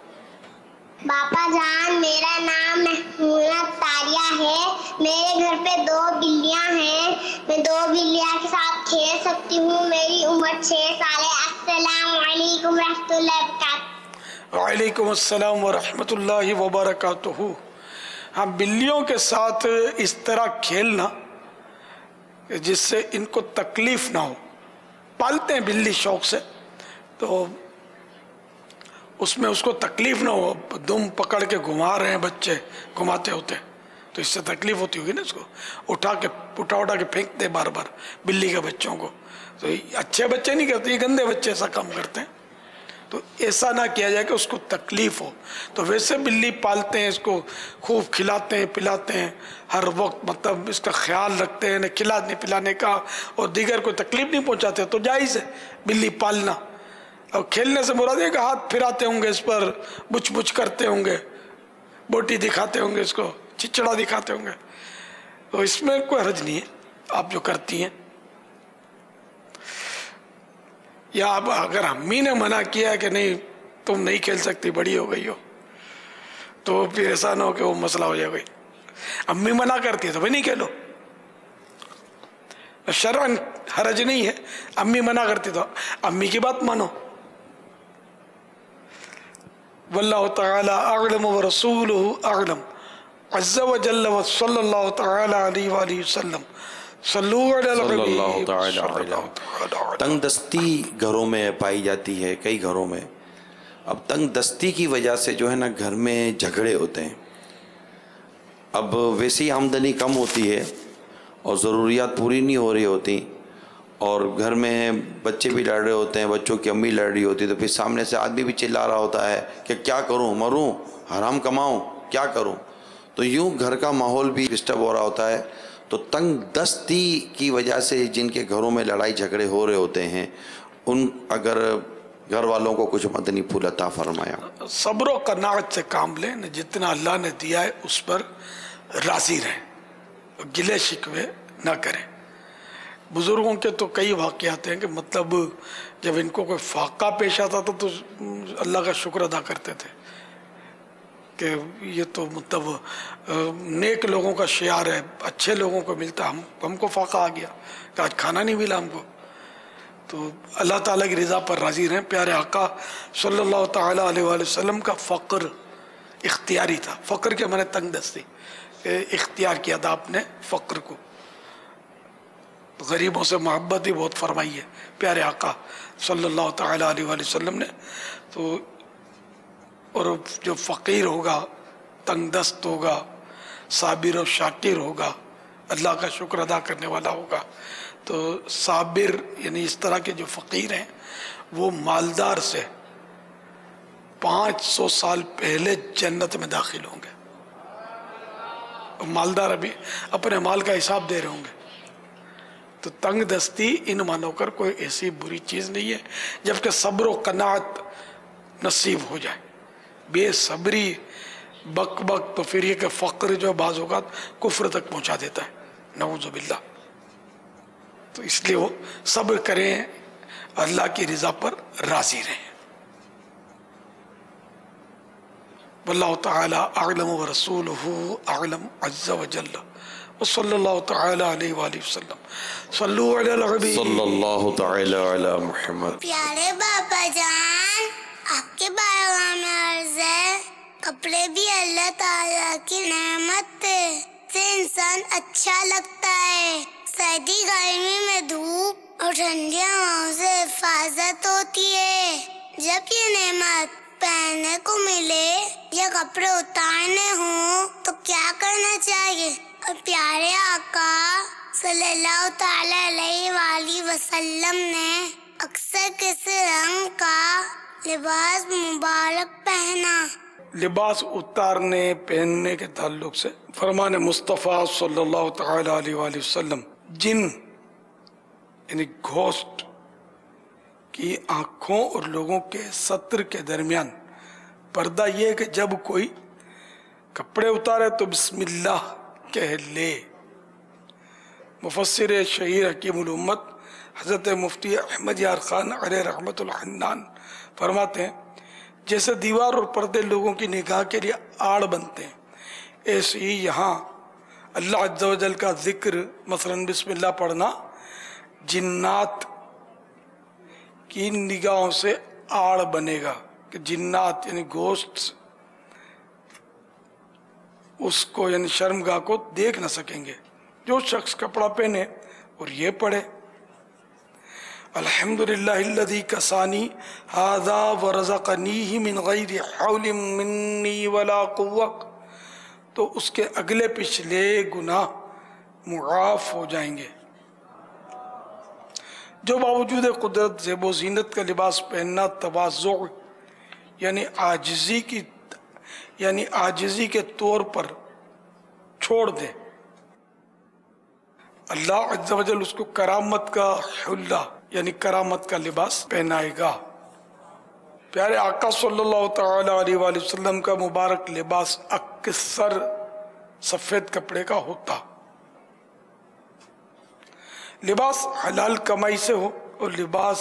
باپا جان، میرا نام محمود تاریہ ہے، میرے گھر پہ 2 بلیاں ہیں، میں 2 بلیاں کے ساتھ کھیل سکتی ہوں، میری عمر 6 سال ہے۔ السلام علیکم ورحمۃ اللہ وبرکاتہ۔ وعلیکم السلام ورحمۃ اللہ وبرکاتہ۔ ہاں، بلیوں کے ساتھ اس طرح کھیلنا جس سے ان کو تکلیف نہ ہو، پالتے ہیں بلی شوق سے تو اس میں اس کو تکلیف نہ ہو، دم پکڑ کے گھما رہے ہیں بچے، گھماتے ہوتے ہیں تو اس سے تکلیف ہوتی ہوگی نا، اس کو اٹھا کے پھینکتے ہیں بار بار بلی کے بچوں کو، تو اچھے بچے نہیں کرتے، یہ گندے بچے ایسا کام کرتے ہیں، تو ایسا نہ کیا جائے کہ اس کو تکلیف ہو۔ تو ویسے بلی پالتے ہیں، اس کو خوب کھلاتے ہیں پلاتے ہیں، ہر وقت مطلب اس کا خیال رکھتے ہیں، کھلانے پلانے کا، اور دیگر کوئی تکلیف نہیں پہنچاتے، تو جائز ہے بلی پالنا۔ اور کھیلنے سے مراد ہے کہ ہاتھ پھراتے ہوں گے اس پر، بچ بچ کرتے ہوں گے، بوٹی دکھاتے ہوں گے، اس کو چچڑا دکھاتے ہوں گے، تو اس میں کوئی حرج نہیں ہے آپ جو کرتی ہیں۔ یا اب اگر امی نے منع کیا کہ نہیں تم نہیں کھیل سکتی، بڑی ہو گئی ہو، تو پھر ایسا نہ ہو کہ وہ مسئلہ ہو جائے گا۔ امی منع کرتی ہے تو بھائی نہیں کھیلو، شرعاً حرج نہیں ہے، امی منع کرتی تو امی کی بات مانو۔ واللہ تعالی اعلم ورسولہ اعلم عز وجل وصلی اللہ تعالی علیہ وآلہ وسلم۔ صلو علی الحبیب۔ تنگ دستی گھروں میں پائی جاتی ہے، کئی گھروں میں۔ اب تنگ دستی کی وجہ سے جو ہے نا گھر میں جھگڑے ہوتے ہیں۔ اب ویسی آمدنی کم ہوتی ہے اور ضروریات پوری نہیں ہو رہی ہوتی، اور گھر میں بچے بھی لڑ رہے ہوتے ہیں، بچوں کی امی لڑ رہی ہوتی ہے، تو پھر سامنے سے آدمی بھی چلا رہا ہوتا ہے کہ کیا کروں، مروں، حرام کماؤں، کیا کروں، تو یوں گھر کا ماحول بھی ڈسٹرب ہو رہا ہوتا ہے۔ تو تنگ دستی کی وجہ سے جن کے گھروں میں لڑائی جھگڑے ہو رہے ہوتے ہیں، ان اگر گھر والوں کو کچھ مدنی پھول عطا فرمایا۔ صبر و قناعت سے کام لیں، جتنا اللہ نے دیا ہے اس پر راضی رہیں، گلے شکوے نہ کریں۔ بزرگوں کے تو کئی واقعات ہیں کہ مطلب جب ان کو کوئی فاقہ پیش آتا تھا تو اللہ کا شکر ادا کرتے تھے کہ یہ تو مطلب نیک لوگوں کا شعار ہے، اچھے لوگوں کو ملتا، ہم کو فاقہ آ گیا کہ آج کھانا نہیں ملا ہم کو۔ تو اللہ تعالیٰ کی رضا پر راضی رہیں۔ پیارے آقا صلی اللہ تعالیٰ علیہ وآلہ وسلم کا فقر اختیاری تھا، فقر کے معنی تنگ دستی، اختیار کیا تھا آپ نے فقر کو، غریبوں سے محبت ہی بہت فرمائی ہے پیارے آقا صلی اللہ تعالیٰ علیہ وآلہ وسلم نے۔ تو اور جو فقیر ہوگا، تنگ دست ہوگا، صابر و شاکر ہوگا، اللہ کا شکر ادا کرنے والا ہوگا، تو صابر یعنی اس طرح کے جو فقیر ہیں وہ مالدار سے 500 سال پہلے جنت میں داخل ہوں گے. مالدار ابھی اپنے مال کا حساب دے رہے ہوں گے. تو تنگ دستی ان مانو کر کوئی ایسی بری چیز نہیں ہے جبکہ صبر و قناعت نصیب ہو جائے. بے صبری بک بک تو پھر یہ کہ فقر جو بعض اوقات کفر تک پہنچا دیتا ہے، نعوذ باللہ. تو اس لیے وہ صبر کریں، اللہ کی رضا پر راضی رہیں. واللہ تعالی اعلم ورسولہ اعلم عز وجل. وصلی اللہ تعالی علیہ وآلہ وسلم. صلو علی الحبیب صلی اللہ تعالی علی محمد. پیارے بابا جان، آپ کے بارگاہ میں عرض ہے، کپڑے بھی اللہ تعالیٰ کی نعمت سے انسان اچھا لگتا ہے. سردی گرمی میں دھوپ اور ٹھنڈی ہواؤں سے حفاظت ہوتی ہے. جب یہ نعمت پہننے کو ملے یا کپڑے اتارنے ہوں تو کیا کرنا چاہیے؟ اور پیارے آقا صلی اللہ تعالی علیہ وآلہ وسلم نے اکثر کس رنگ کا لباس مبارک پہنا؟ لباس اتارنے پہننے کے تعلق سے فرمان مصطفیٰ صلی اللہ تعالی علیہ وآلہ وسلم، جن یعنی گھوسٹ کی آنکھوں اور لوگوں کے ستر کے درمیان پردہ یہ ہے کہ جب کوئی کپڑے اتارے تو بسم اللہ کہہ لے. مفسر شہیر حکیم الامت حضرت مفتی احمد یار خان علیہ رحمت الحنان فرماتے ہیں، جیسے دیوار اور پردے لوگوں کی نگاہ کے لیے آڑ بنتے ہیں، ایسے ہی یہاں اللہ عز و جل کا ذکر مثلا بسم اللہ پڑھنا جنات کی نگاہوں سے آڑ بنے گا کہ جنات یعنی گوسٹ اس کو یعنی شرمگاہ کو دیکھ نہ سکیں گے. جو شخص کپڑا پہنے اور یہ پڑھے الحمدللہ الذی کسانی ھذا ورزقنیہ من غیر حول منی ولا قوہ، تو اس کے اگلے پچھلے گناہ معاف ہو جائیں گے. جو باوجود قدرت زیب و زینت کا لباس پہننا تواضع یعنی عاجزی کے طور پر چھوڑ دے، اللہ عز و جل اس کو کرامت کا حلہ یعنی کرامت کا لباس پہنائے گا. پیارے آقا صلی اللہ تعالی علیہ وآلہ وسلم کا مبارک لباس اکثر سفید کپڑے کا ہوتا. لباس حلال کمائی سے ہو اور لباس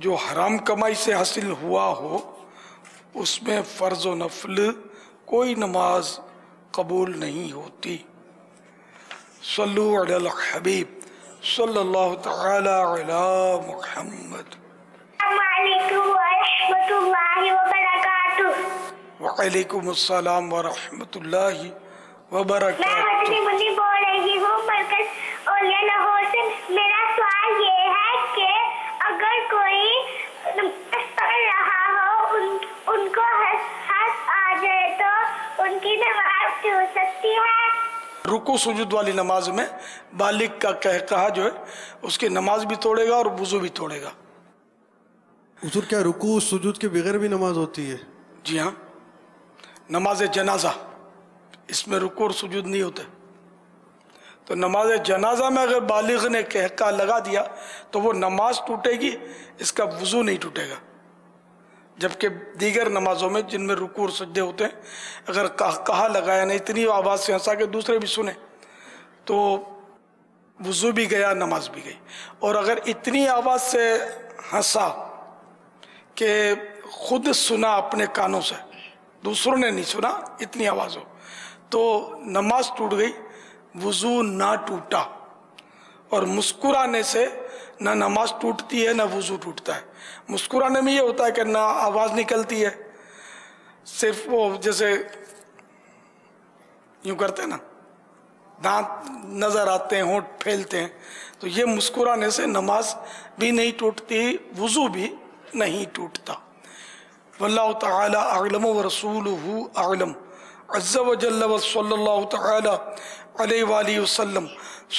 جو حرام کمائی سے حاصل ہوا ہو، اس میں فرض و نفل کوئی نماز قبول نہیں ہوتی. صلو علی الحبیب صلی اللہ تعالی علی محمد. السلام علیکم ورحمۃ اللہ وبرکاتہ. وعلیکم السلام ورحمۃ اللہ وبرکاتہ. میں مدنی منی بول رہی ہوں مرکز اولیاء لاہور سے. میرا سوال یہ ہے کہ اگر کوئی پڑھ رہا ہو ان کو ہنس آ جائے تو ان کی نماز ہو سکتی ہے؟ رکوع سجود والی نماز میں بالغ کا کہا جو ہے اس کی نماز بھی توڑے گا اور وضو بھی توڑے گا. حضور کیا رکوع سجود کے بغیر بھی نماز ہوتی ہے؟ جی ہاں، نماز جنازہ اس میں رکوع اور سجود نہیں ہوتے. تو نماز جنازہ میں اگر بالغ نے کہا لگا دیا تو وہ نماز ٹوٹے گی، اس کا وضو نہیں ٹوٹے گا. جبکہ دیگر نمازوں میں جن میں رکوع اور سجدے ہوتے ہیں اگر کہا لگایا نہیں اتنی آواز سے ہنسا کہ دوسرے بھی سنیں تو وضو بھی گیا نماز بھی گئی. اور اگر اتنی آواز سے ہنسا کہ خود سنا اپنے کانوں سے، دوسروں نے نہیں سنا، اتنی آواز ہو تو نماز ٹوٹ گئی، وضو نہ ٹوٹا. اور مسکرانے سے نہ نماز ٹوٹتی ہے نہ وضو ٹوٹتا ہے. مسکرانے میں یہ ہوتا ہے کہ نہ آواز نکلتی ہے، صرف وہ جیسے یوں کرتے ہیں نا، دانت نظر آتے ہیں، ہونٹ پھیلتے ہیں، تو یہ مسکرانے سے نماز بھی نہیں ٹوٹتی، وضو بھی نہیں ٹوٹتا. واللہ تعالی اعلم ورسولہ اعلم عز و جل وصلی اللہ تعالی علیہ وآلہ وسلم.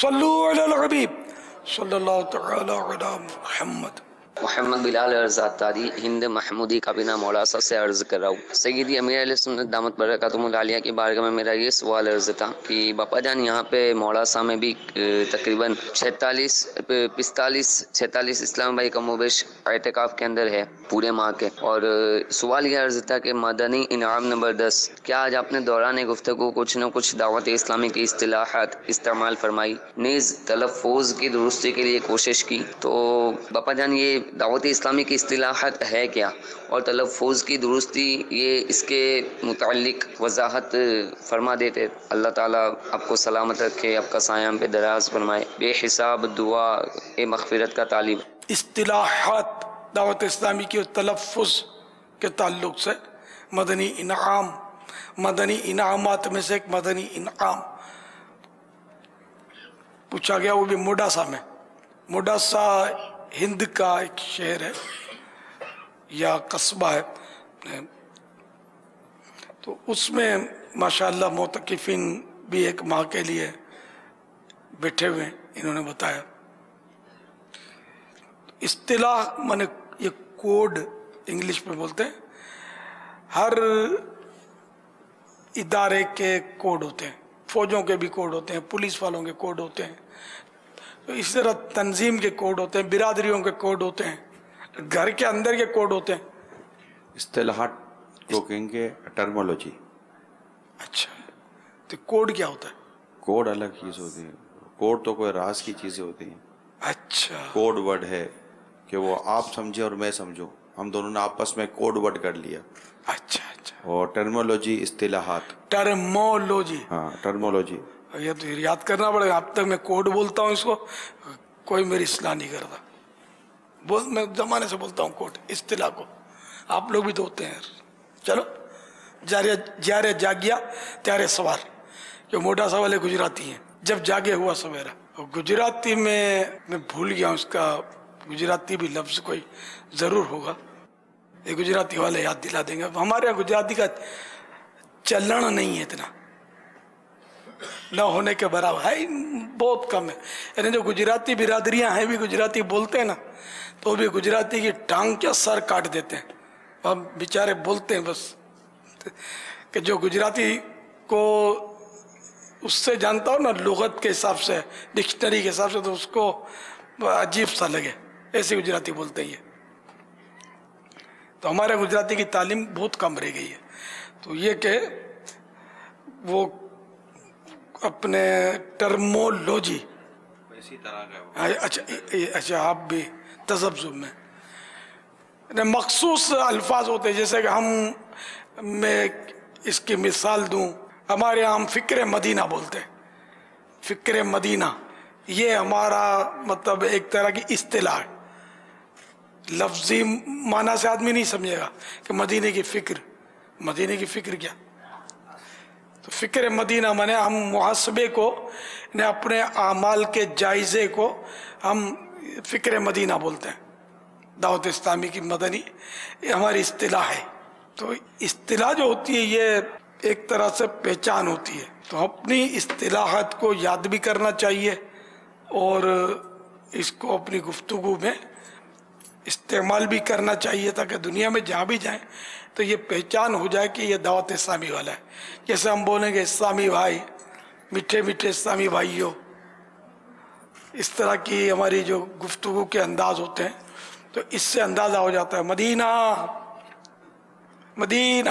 صلو علی الحبیب صلی اللہ تعالی علی محمد. محمد بلال ارزاتاری ہند محمودی کابینہ مولاسا سے عرض کر رہا ہوں. سیدی امیر علیہ سنت دامت برکاتہم العالیہ کی بارگاہ میں میرا یہ سوال عرض تھا کہ باپا جان یہاں پہ مولاسا میں بھی تقریباً 46 اسلام بھائی کم و بیش اعتکاف کے اندر ہے پورے ماہ کے. اور سوال یہ عرض تھا کہ مدنی انعام نمبر 10 کیا آج آپ نے دوران گفتگو کچھ نہ کچھ دعوت اسلامی کی اصطلاحات استعمال فرمائی نیز تلفظ کی درستی کے لیے کوشش کی. تو باپا جان یہ دعوت اسلامی کی اصطلاحات ہے کیا اور تلفظ کی درستی یہ اس کے متعلق وضاحت فرما دیتے. اللہ تعالیٰ آپ کو سلامت رکھے, آپ کا سایہ ہم پہ دراز فرمائے. بے حساب دعا مغفرت کا طالب. اصطلاحات دعوت اسلامی کی تلفظ کے تعلق سے مدنی انعام, مدنی انعامات میں سے ایک مدنی انعام پوچھا گیا, وہ بھی موڈاسا میں. موڈاسا ہند کا ایک شہر ہے یا قصبہ ہے, تو اس میں ماشاءاللہ معتکفین بھی ایک ماہ کے لیے بیٹھے ہوئے ہیں. انہوں نے بتایا اصطلاح مانے یہ کوڈ انگلش میں بولتے ہیں, ہر ادارے کے کوڈ ہوتے ہیں, فوجوں کے بھی کوڈ ہوتے ہیں, پولیس والوں کے کوڈ ہوتے ہیں, تو اس طرح تنظیم کے کوڈ ہوتے ہیں, برادریوں کے کوڈ ہوتے ہیں, گھر کے اندر کے کوڈ ہوتے ہیں. اصطلاحات کو کہیں گے ٹرمولوجی. اچھا, تو کوڈ کیا ہوتا ہے؟ کوڈ الگ چیز ہوتی ہے. کوڈ تو کوئی راز کی چیزیں ہوتی ہیں. اچھا, کوڈ ورڈ ہے کہ وہ آپ سمجھے اور میں سمجھوں, ہم دونوں نے آپس میں کوڈ ورڈ کر لیا. اچھا اچھا. اور ٹرمولوجی اصطلاحات. ٹرمولوجی, ہاں ٹرمولوجی. یہ تو یاد کرنا پڑے گا. اب تک میں کوڈ بولتا ہوں, اس کو کوئی میری اصلاح نہیں کرتا. میں زمانے سے بولتا ہوں کوڈ اصطلاح کو, آپ لوگ بھی تو ہوتے ہیں. چلو جارے جاگیا تیارے سوار, جو موڈاسا والے گجراتی ہیں, جب جاگے ہوا سویرا. گجراتی میں بھول گیا اس کا گجراتی بھی لفظ کوئی ضرور ہوگا, یہ گجراتی والے یاد دلا دیں گے. ہمارے یہاں گجراتی کا چلن نہیں ہے اتنا, نہ ہونے کے برابر ہے, بہت کم ہے. یعنی جو گجراتی برادریاں ہیں بھی گجراتی بولتے ہیں نا, تو بھی گجراتی کی ٹانگ کیا سر کاٹ دیتے ہیں. ہم بیچارے بولتے ہیں بس, کہ جو گجراتی کو اس سے جانتا ہوں نا لغت کے حساب سے, ڈکشنری کے حساب سے, تو اس کو عجیب سا لگے, ایسے گجراتی بولتے ہیں. تو ہمارے گجراتی کی تعلیم بہت کم رہ گئی ہے. تو یہ کہ وہ اپنے ٹرمولوجی اسی طرح کا. اچھا, آپ بھی تذبذب میں مخصوص الفاظ ہوتے ہیں, جیسے کہ میں اس کی مثال دوں, ہمارے یہاں ہم فکر مدینہ بولتے ہیں. فکر مدینہ یہ ہمارا مطلب ایک طرح کی اصطلاح ہے. لفظی معنی سے آدمی نہیں سمجھے گا کہ مدینے کی فکر, مدینے کی فکر کیا. تو فکر مدینہ مانے ہم محاسبے کو, اپنے اعمال کے جائزے کو ہم فکر مدینہ بولتے ہیں. دعوت اسلامی کی مدنی یہ ہماری اصطلاح ہے. تو اصطلاح جو ہوتی ہے یہ ایک طرح سے پہچان ہوتی ہے. تو اپنی اصطلاحات کو یاد بھی کرنا چاہیے اور اس کو اپنی گفتگو میں استعمال بھی کرنا چاہیے, تاکہ دنیا میں جہاں بھی جائیں تو یہ پہچان ہو جائے کہ یہ دعوت اسلامی والا ہے. جیسے ہم بولیں گے اسلامی بھائی, میٹھے میٹھے اسلامی بھائیوں, اس طرح کی ہماری جو گفتگو کے انداز ہوتے ہیں, تو اس سے اندازہ ہو جاتا ہے مدینہ مدینہ.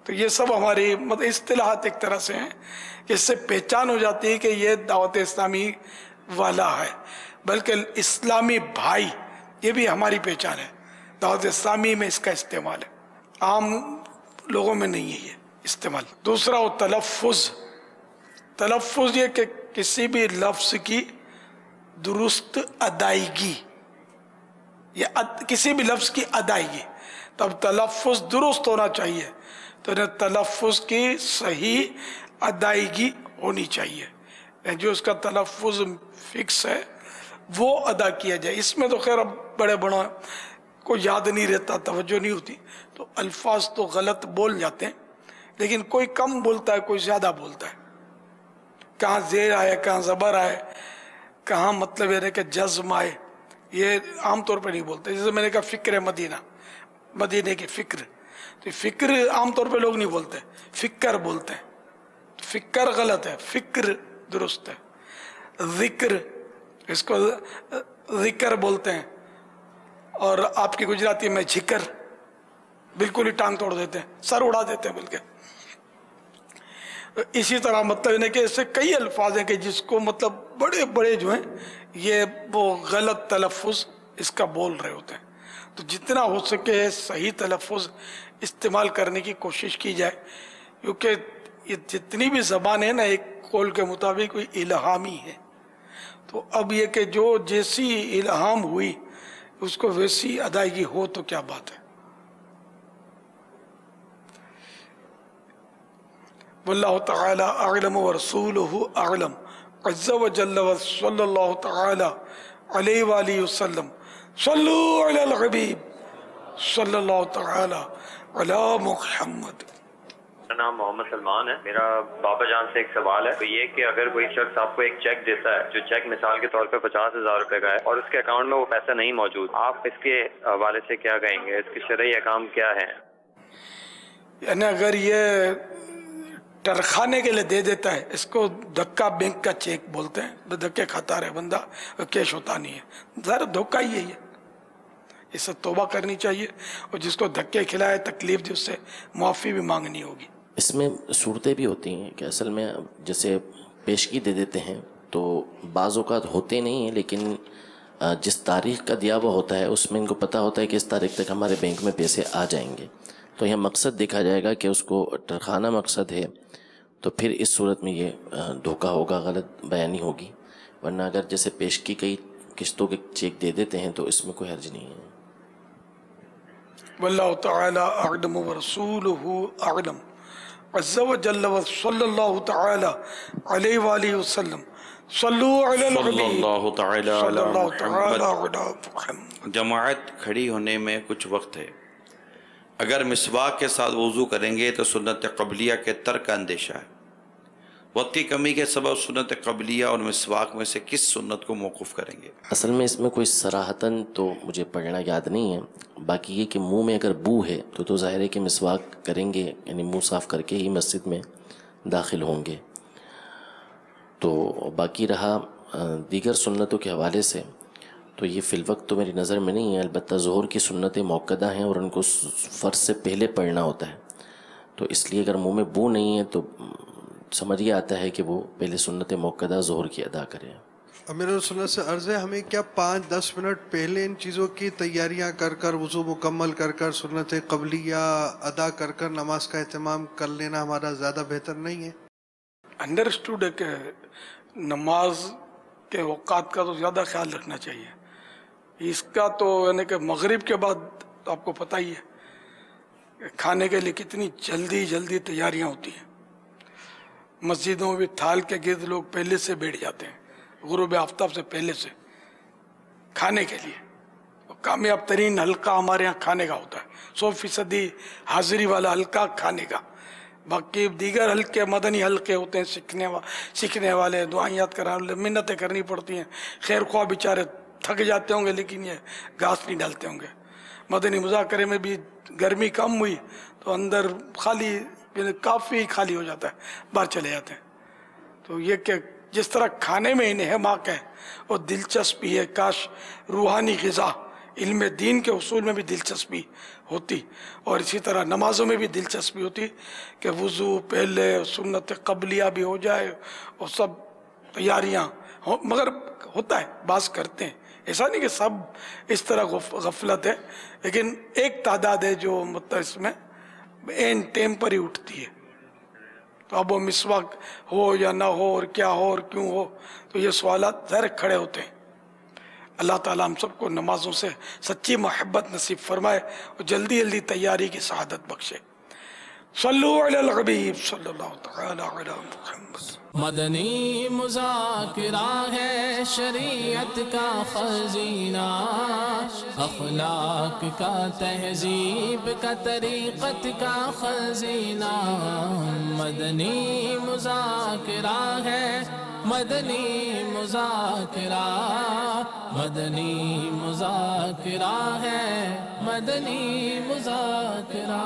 تو یہ سب ہماری اصطلاحات ایک طرح سے ہیں کہ اس سے پہچان ہو جاتی ہے کہ یہ دعوت اسلامی والا ہے. بلکہ اسلامی بھائی یہ بھی ہماری پہچان ہے. دعوت اسلامی میں اس کا استعمال ہے, عام لوگوں میں نہیں ہے یہ استعمال. دوسرا وہ تلفظ. تلفظ یہ کہ کسی بھی لفظ کی درست ادائیگی, یا کسی بھی لفظ کی ادائیگی. تب تلفظ درست ہونا چاہیے, تو تلفظ کی صحیح ادائیگی ہونی چاہیے. جو اس کا تلفظ فکس ہے وہ ادا کیا جائے. اس میں تو خیر اب بڑے بڑا کو یاد نہیں رہتا, توجہ نہیں ہوتی, تو الفاظ تو غلط بول جاتے ہیں. لیکن کوئی کم بولتا ہے, کوئی زیادہ بولتا ہے. کہاں زیر آئے, کہاں زبر آئے, کہاں مطلب یہ کہ جزم آئے, یہ عام طور پہ نہیں بولتے. جیسے میں نے کہا فکر مدینہ، مدینے کی فکر، تو فکر عام طور پہ لوگ نہیں بولتے، فکر بولتے ہیں. فکر غلط ہے، فکر درست ہے. ذکر، اس کو ذکر بولتے ہیں. اور آپ کی گجراتی میں جھکر، بالکل ہی ٹانگ توڑ دیتے ہیں، سر اڑا دیتے ہیں بلکہ. اسی طرح مطلب کہ ایسے کئی الفاظ ہیں کہ جس کو مطلب بڑے بڑے جو ہیں یہ وہ غلط تلفظ اس کا بول رہے ہوتے ہیں. تو جتنا ہو سکے صحیح تلفظ استعمال کرنے کی کوشش کی جائے، کیونکہ یہ جتنی بھی زبان ہے نا ایک قول کے مطابق کوئی الہامی ہے. تو اب یہ کہ جو جیسی الہام ہوئی اس کو ویسی ادائیگی ہو تو کیا بات ہے. واللہ تعالی اعلم ورسولہ اعلم عز وجل وصلی اللہ تعالی علیہ وآلہ وسلم. صلو علی الحبیب صلی اللہ تعالی علی محمد. میرا نام محمد سلمان ہے. میرا بابا جان سے ایک سوال ہے، تو یہ کہ اگر کوئی شخص آپ کو ایک چیک دیتا ہے، جو چیک مثال کے طور پہ 50,000 روپے کا ہے، اور اس کے اکاؤنٹ میں وہ پیسہ نہیں موجود، آپ اس کے حوالے سے کیا کہیں گے؟ اس کے شرعی احکام کیا ہیں؟ یعنی اگر یہ ٹرخانے کے لیے دے دیتا ہے، اس کو دھکا بینک کا چیک بولتے ہیں. دھکے کھاتا رہے بندہ، کیش ہوتا نہیں ہے، ظاہر دھوکہ ہی ہے. یہ اس سے توبہ کرنی چاہیے، اور جس کو دھکے کھلائے تکلیف دی اس سے معافی بھی مانگنی ہوگی. اس میں صورتیں بھی ہوتی ہیں کہ اصل میں جیسے پیشگی دے دیتے ہیں تو بعض اوقات ہوتے نہیں ہیں، لیکن جس تاریخ کا دیا ہوا ہوتا ہے اس میں ان کو پتہ ہوتا ہے کہ اس تاریخ تک ہمارے بینک میں پیسے آ جائیں گے. تو یہ مقصد دیکھا جائے گا کہ اس کو ٹرخانہ مقصد ہے، تو پھر اس صورت میں یہ دھوکہ ہوگا، غلط بیانی ہوگی. ورنہ اگر جیسے پیشگی کئی قسطوں کے چیک دے دیتے ہیں تو اس میں کوئی حرج نہیں ہے. واللہ تعالی اعلم ورسولہ اعلم عز وجل وصلی اللہ تعالی علیہ وآلہ وسلم. صلو علی الحبیب صلی اللہ تعالی صلی اللہ تعالی علی علی محمد. جماعت کھڑی ہونے میں کچھ وقت ہے. اگر مسواک کے ساتھ وضو کریں گے تو سنت قبلیہ کے ترک کا اندیشہ ہے. وقت کی کمی کے سبب سنت قبلیہ اور مسواک میں سے کس سنت کو موقوف کریں گے؟ اصل میں اس میں کوئی صراحتاً تو مجھے پڑھنا یاد نہیں ہے. باقی یہ کہ منہ میں اگر بو ہے تو ظاہر ہے کہ مسواک کریں گے، یعنی منہ صاف کر کے ہی مسجد میں داخل ہوں گے. تو باقی رہا دیگر سنتوں کے حوالے سے تو یہ فی الوقت تو میری نظر میں نہیں ہے. البتہ ظہر کی سنتیں موقدہ ہیں اور ان کو فرض سے پہلے پڑھنا ہوتا ہے، تو اس لیے اگر منہ میں بو نہیں ہے تو سمجھ یہ آتا ہے کہ وہ پہلے سنت موقدہ ظہر کی ادا کریں. امیر سنت سے عرض ہے، ہمیں کیا 5-10 منٹ پہلے ان چیزوں کی تیاریاں کر کر وضو مکمل کر کر سنت قبلیہ ادا کر کر نماز کا اہتمام کر لینا ہمارا زیادہ بہتر نہیں ہے؟ انڈرسٹوڈ ہے کہ نماز کے اوقات کا تو زیادہ خیال رکھنا چاہیے. اس کا تو یعنی کہ مغرب کے بعد آپ کو پتہ ہی ہے کھانے کے لیے کتنی جلدی تیاریاں ہوتی ہیں. مسجدوں میں بھی تھال کے گرد لوگ پہلے سے بیٹھ جاتے ہیں، غروب آفتاب سے پہلے سے کھانے کے لیے. کامیاب ترین حلقہ ہمارے ہاں کھانے کا ہوتا ہے، 100% حاضری والا حلقہ کھانے کا. باقی دیگر حلقے مدنی حلقے ہوتے ہیں، سیکھنے والے، دعائیں یاد کرانے، منتیں کرنی پڑتی ہیں. خیر خواہ بیچارے تھک جاتے ہوں گے لیکن یہ گھاس نہیں ڈالتے ہوں گے. مدنی مذاکرے میں بھی گرمی کم ہوئی تو اندر خالی کافی خالی ہو جاتا ہے، باہر چلے جاتے ہیں. تو یہ کہ جس طرح کھانے میں انہماک ہے اور دلچسپی ہے، کاش روحانی غذا علم دین کے اصول میں بھی دلچسپی ہوتی، اور اسی طرح نمازوں میں بھی دلچسپی ہوتی کہ وضو پہلے سنت قبلیہ بھی ہو جائے اور سب تیاریاں ہو. مگر ہوتا ہے بعض کرتے ہیں، ایسا نہیں کہ سب اس طرح غفلت ہے، لیکن ایک تعداد ہے جو مطلب اس میں این ٹیم پر ہی اٹھتی ہے. تو اب وہ مسواک ہو یا نہ ہو اور کیا ہو اور کیوں ہو، تو یہ سوالات ظاہر کھڑے ہوتے ہیں. اللہ تعالیٰ ہم سب کو نمازوں سے سچی محبت نصیب فرمائے اور جلدی تیاری کی سعادت بخشے. صلو علی الحبیب صلی اللہ تعالی علی محمد. مدنی مذاکرہ ہے شریعت کا خزینہ، اخلاق کا تہذیب کا طریقت کا خزینہ. مدنی مذاکرہ ہے مدنی مذاکرہ، مدنی مذاکرہ ہے، مدنی مذاکرہ.